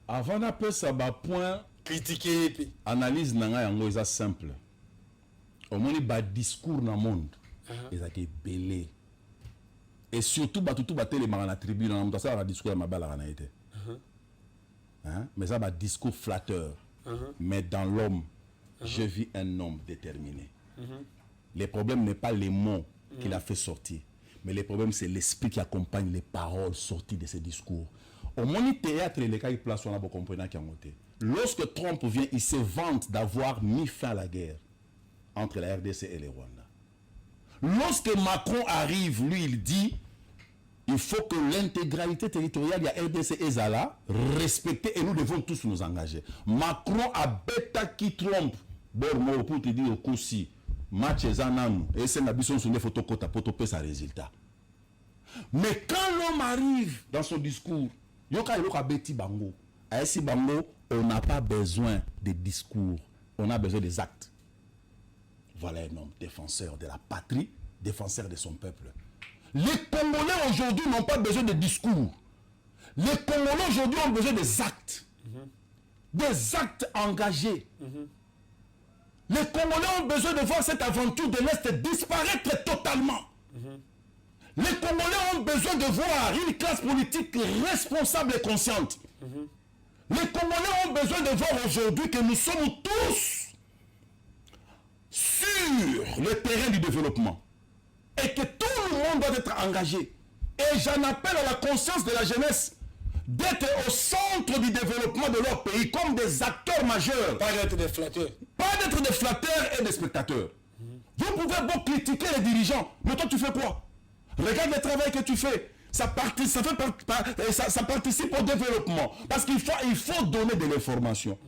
S2: Avant d'appeler ça bas point
S1: critiquer
S2: analyse nanga yango eza simple. Au moins ba discours dans monde. Ils ont été belés. Et surtout tout battre les marins à la tribune dans ça la discours ma balle a été. Mais ça va discours flatteur. Mais dans l'homme, je vis un homme déterminé. Le problème n'est pas les mots qu'il a fait sortir, mais le problème c'est l'esprit qui accompagne les paroles sorties de ces discours. Au moins théâtre les cas place on a beaucoup compris qui a monté. Lorsque Trump vient, il se vante d'avoir mis fin à la guerre entre la RDC et le Rwanda. Lorsque Macron arrive, lui il dit il faut que l'intégralité territoriale de la RDC et Zala respectée et nous devons tous nous engager. Macron a bêta qui Trump. Bon, pour te dire au coup si match Zanam et c'est la mission sur les photos pour topper sa résultat. Mais quand l'homme arrive dans son discours, yoka beti bango. A esi bango, on n'a pas besoin de discours, on a besoin des actes. Voilà un homme défenseur de la patrie, défenseur de son peuple. Les Congolais aujourd'hui n'ont pas besoin de discours. Les Congolais aujourd'hui ont besoin des actes. Des actes engagés. Les Congolais ont besoin de voir cette aventure de l'Est disparaître totalement. Les Congolais ont besoin de voir une classe politique responsable et consciente. Les Congolais ont besoin de voir aujourd'hui que nous sommes tous sur le terrain du développement. Et que tout le monde doit être engagé. Et j'en appelle à la conscience de la jeunesse d'être au centre du développement de leur pays comme des acteurs majeurs.
S1: Pas d'être des flatteurs.
S2: Pas d'être des flatteurs et des spectateurs. Vous pouvez beaucoup critiquer les dirigeants, mais toi tu fais quoi? Regarde le travail que tu fais. Ça participe au développement. Parce qu'il faut donner de l'information.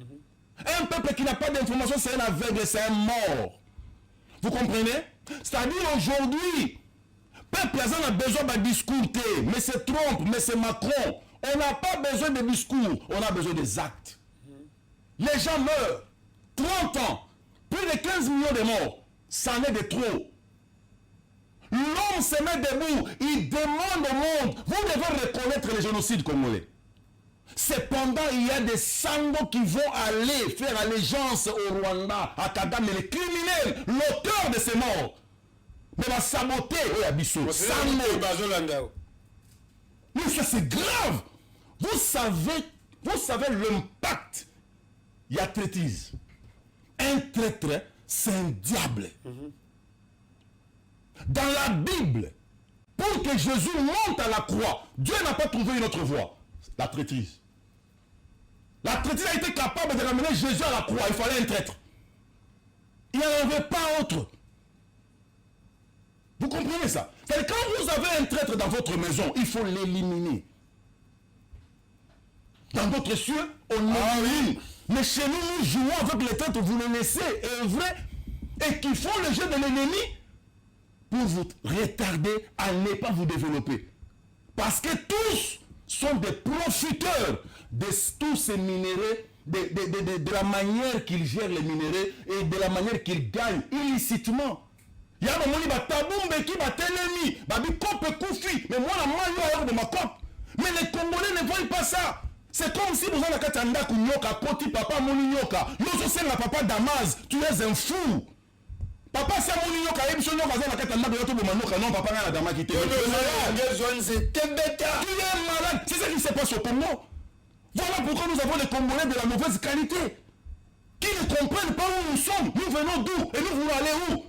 S2: Un peuple qui n'a pas d'information, c'est un aveugle, c'est un mort. Vous comprenez? C'est-à-dire aujourd'hui, peuple a besoin d'un discours, mais c'est Trump, mais c'est Macron. On n'a pas besoin de discours, on a besoin des actes. Les gens meurent. 30 ans, plus de 15 millions de morts, ça en est de trop. L'homme se met debout, il demande au monde, vous devez reconnaître le génocide congolais. Cependant, il y a des sangos qui vont aller faire allégeance au Rwanda, à Kagame, les criminels, l'auteur de ces morts. Mais va saboter, oui, Abisso. Mais ça c'est grave. Vous savez l'impact. Il y a traîtrise. Un traître, c'est un diable. Dans la Bible, pour que Jésus monte à la croix, Dieu n'a pas trouvé une autre voie. La traîtrise. La traîtrise a été capable de ramener Jésus à la croix. Il fallait un traître. Il n'y en avait pas autre. Vous comprenez ça? C'est quand vous avez un traître dans votre maison, il faut l'éliminer. Dans d'autres cieux, on l'élimine. Mais chez nous, nous jouons avec les traîtres, vous les laissez œuvrer et qui font le jeu de l'ennemi pour vous retarder à ne pas vous développer. Parce que tous sont des profiteurs de tous ces minéraux, de la manière qu'ils gèrent les minéraux et de la manière qu'ils gagnent illicitement. Il y a un moment où tabumbe qui va t'ennemi, babi kope koufi, mais moi la maille de ma cope. Mais les Congolais ne voient pas ça. C'est comme si vous avez la katanda kunyoka, poti papa moni nyoka. Yoso c'est la papa Damas, tu es un fou. Papa c'est moni nyoka, et puis nyoka la katanda de yoto bomanyoka, non papa na Damas qui te. Tu es malade. C'est ça qui se passe au Congo. Voilà pourquoi nous avons des Congolais de la mauvaise qualité. Qui ne comprennent pas où nous sommes. Nous venons d'où et nous voulons aller où?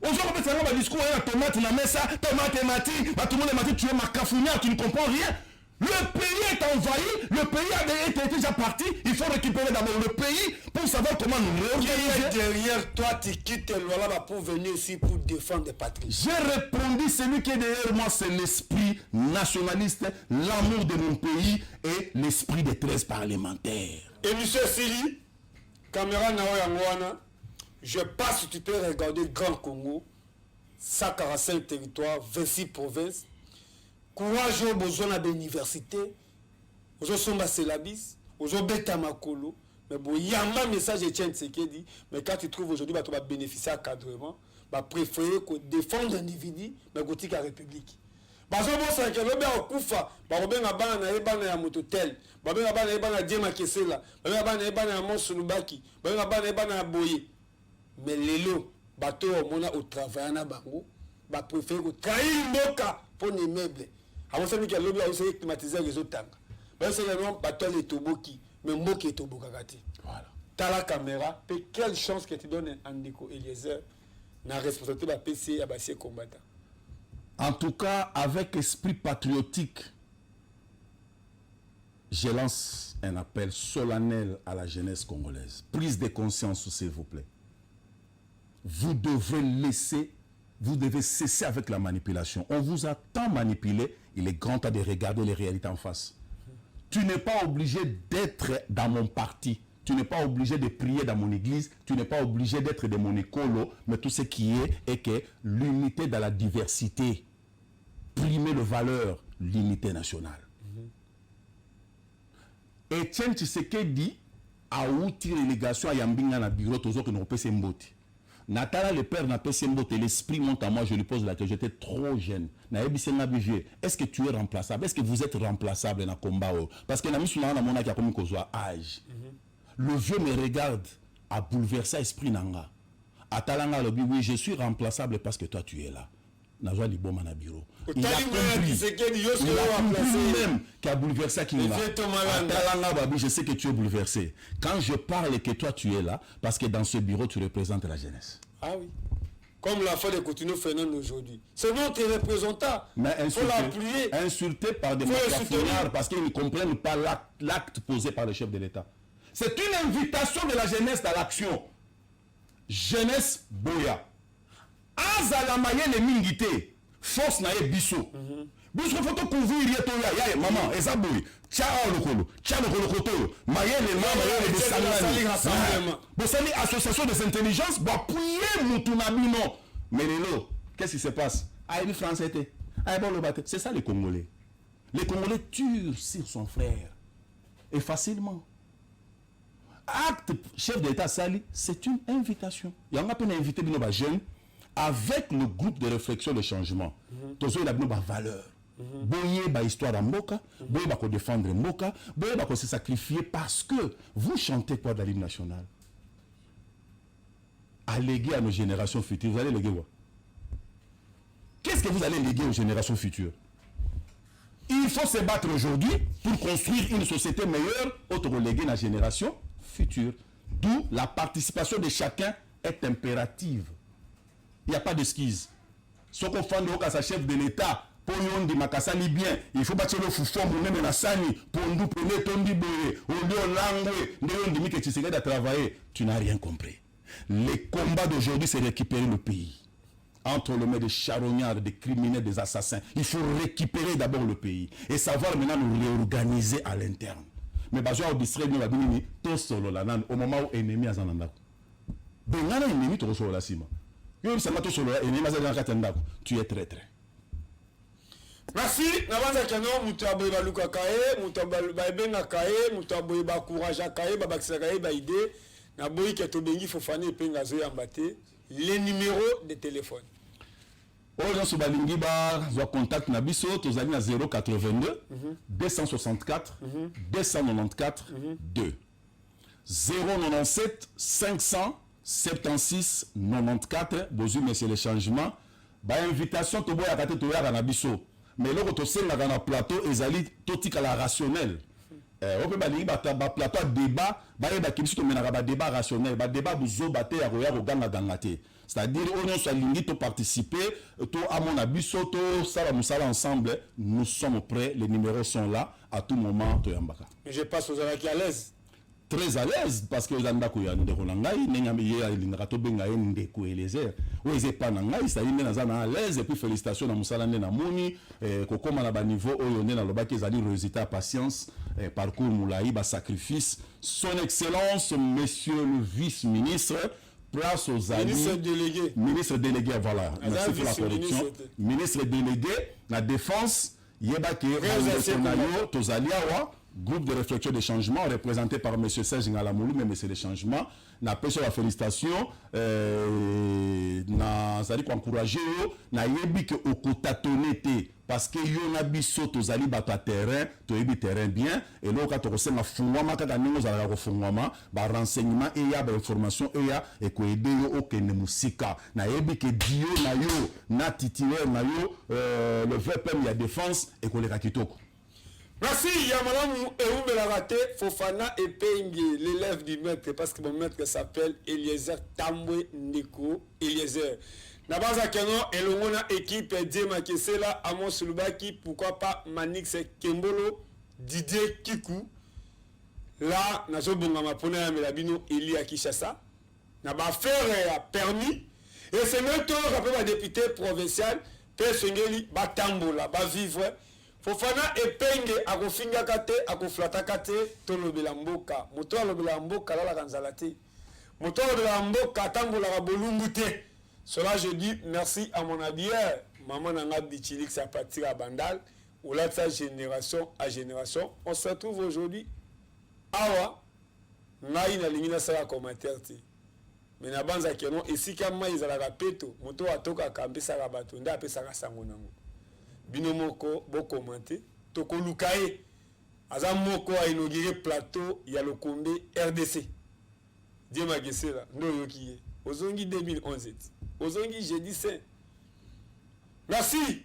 S2: Aujourd'hui, on peut faire un discours, tomate, la messa, tomate, mati, tout le monde est mati, tu es macafounia, tu ne comprends rien. Le pays est envahi, le pays a été déjà parti, il faut récupérer d'abord le pays pour savoir comment nous réorganiser.
S1: Derrière toi, tu quittes Lualaba pour venir ici pour défendre des patries.
S2: J'ai répondu, celui qui est derrière moi, c'est l'esprit nationaliste, l'amour de mon pays et l'esprit des 13 parlementaires.
S1: Et monsieur Sili, caméra Naoyangwana, je passe, tu peux regarder Grand Congo, 145 territoires, 26 provinces. Courage au besoin de l'université, aux sommes syllabis, aux bêta makolo, mais bon, il y a un message de Tien Tshisekedi, mais quand tu trouves aujourd'hui, tu vas bénéficier d'encadrement, tu vas préférer défendre l'individu, mais tu la République. Parce que bon, c'est que l'on a Koufa, on a un mototel, on a un Diema Kessela, on a un Monsulubaki, on a un Boye. Mais les lots, bateau au travail na bango, ba préférer trahir Mboka pour les meubles. Avant ça, il y a l'objet de climatiser les autres tanks. Mais c'est le nom bateau les toboki, mais Mboka est tobokagati. Voilà. T'as la caméra, et quelle chance que tu donnes à Ndeko Eliezer, na responsabilité de la PC à Bassier combattant.
S2: En tout cas, avec esprit patriotique, je lance un appel solennel à la jeunesse congolaise. Prise de conscience, s'il vous plaît. Vous devez cesser avec la manipulation. On vous a tant manipulé, il est grand temps de regarder les réalités en face. Tu n'es pas obligé d'être dans mon parti. Tu n'es pas obligé de prier dans mon église. Tu n'es pas obligé d'être de mon écolo. Mais tout ce qui est que l'unité dans la diversité. Primer le valeur, l'unité nationale. Etienne Tshisekedi a outil relégation à Yambinga na bureau toujours que nous repêchons Mboti. Natala le père n'a pas Mbote, l'esprit monte à moi, je lui pose la question, j'étais trop jeune. Est-ce que tu es remplaçable? Est-ce que vous êtes remplaçable dans le combat? Parce que la mission a mon âge. Le vieux me regarde à bouleverser l'esprit nanga. Atalanga le oui, je suis remplaçable parce que toi tu es là. Nazwa Liboma na bureau. Il a compris même qui a bouleversé Kinga. Atalanga babi, je sais que tu es bouleversé. Quand je parle et que toi tu es là, parce que dans ce bureau tu représentes la jeunesse.
S1: Ah oui. Comme l'a fait de Coutinho Fernand aujourd'hui. C'est notre représentant.
S2: Mais insulté par des mafiosos parce qu'ils ne comprennent pas l'acte posé par le chef de l'État. C'est une invitation de la jeunesse à l'action. Jeunesse Boya. Azala mayele mingité. Force na ye biso. Biso faut couvrir yeto ya maman ezaboui. Ciao lokolo. Ciao lokolo koto. Mayele mama mayele de sangani. Bosali association des intelligences ba pouiller mutunabino. Mais lelo, qu'est-ce qui se passe? Ah, il français était. Ah, bon le battre. C'est ça les Congolais. Les Congolais tuent sur son frère. Et facilement. Acte chef d'État Sali, c'est une invitation. Il y a un peu invité nos jeunes avec le groupe de réflexion de changement. Tous ceux qui ont des valeurs. Boye ba histoire à Mboka, boye ba ko défendre Mboka, boye ba ko se sacrifier parce que vous chantez quoi dans l'hymne national? Alléguer à nos générations futures. Vous allez léguer quoi? Qu'est-ce que vous allez léguer aux générations futures? Il faut se battre aujourd'hui pour construire une société meilleure, autre reléguer la génération future. D'où la participation de chacun est impérative. Il n'y a pas d'esquisse. Ce qu'on fait de sa chef de l'État, pour yon di makasali bien, il faut battre le foufou pour même la sani, pour nous prendre tondi boye, au lieu langue, de yon di que tu sais à travailler, tu n'as rien compris. Les combats d'aujourd'hui, c'est récupérer le pays. Entre les mains des charognards, des criminels, des assassins. Il faut récupérer d'abord le pays et savoir maintenant nous réorganiser à l'interne. Mais besoin au distrait nous la bini to solo la nan au moment où ennemi azananda. Ben ngana ennemi to solo la sima. Yo ça ma to solo ennemi azananda katenda. Tu es très très.
S1: Merci. Nabanza kano mutaboy baluka kae, mutaboy benga kae, mutaboy ba courage kae, ba bakisa kae ba idée. Naboy keto bengi fofane penga zo yambate. Les numéros de téléphone. Aujourd'hui, sur Balingiba, vous contact Nabiso, vous allez à 082 264 294 2 097 576 94. Bonjour, monsieur le changement. Bah, invitation, tu vois, à côté de Nabiso. Mais là, tu sais, dans le plateau, ils allaient tout à la rationnel.
S2: on peut balingi ba plateau débat ba yeba kimisi to menaka ba débat rationnel ba débat buzo baté ya roya ko ganga gangaté c'est-à-dire on soit lingi to participer to à mon abiso to sala musala ensemble nous sommes prêts les numéros sont là à tout moment to yambaka
S1: je passe aux qui à l'aise
S2: très à l'aise parce que ozanda ko ya ndeko na ngai nenga ye lingaka to benga ye ndeko Eliezer o eze pa na ngai ça yinde na à l'aise et puis félicitations na musala nde na moni ko koma na ba niveau oyo nde na lobaki ezali résultat patience parcours moulaï ba sacrifice son excellence monsieur le vice-ministre place aux amis ministre délégué voilà merci pour la correction ministre délégué la défense yeba ke nayo tozaliawa groupe de réflexion des changements représenté par M. Serge Ngalamoulou, mais c'est des changements. Na pêche la félicitation, na zali ko encourager yo, na yebi que au kotatonete parce que yo na biso to zali bato terrain, to yebi terrain bien et là ka to kosenga fungwama kaka ningo zala ko fungwama, ba renseignement et ya ba information et ya e ko aider yo okene musika. Na yebi que dio na yo na titulaire na yo le VPM ya défense et ko le kitoko.
S1: Merci, Yamalamu et Raté, Fofana et Pengue, l'élève du maître, parce que mon maître s'appelle Eliezer Tambwe Ndeko Eliezer. Nabaza Keno et l'ongona équipe Djema Kesela, Amos Lubaki, pourquoi pas Manix Kembolo, Didier Kikou. Là, Nazo Bongama Pona Melabino, Elia Kishasa. Naba faire a permis. Et c'est notre rappel à député provincial, Père Sengeli, Batambola, Bavivre. Fofana epenge akofinga kate akoflata kate tolobela mboka moto alobela mboka la kanzala te moto alobela mboka tambola ka bolungu te. Cela je dis merci à mon abière maman nanga Bichilix à partir à Bandal ou là de sa génération à génération on se retrouve aujourd'hui awa ngai na lingina sala commentaire te mais na banza keno esika mai ezala peto moto atoka kambisa ka bato nda apesa ka sango nango bino moko bo commenter to ko lukaye aza moko a inauguré plateau ya Lokombe RDC Dieu m'a guessé là ndo yokiye ozongi 2011 ozongi jeudi saint merci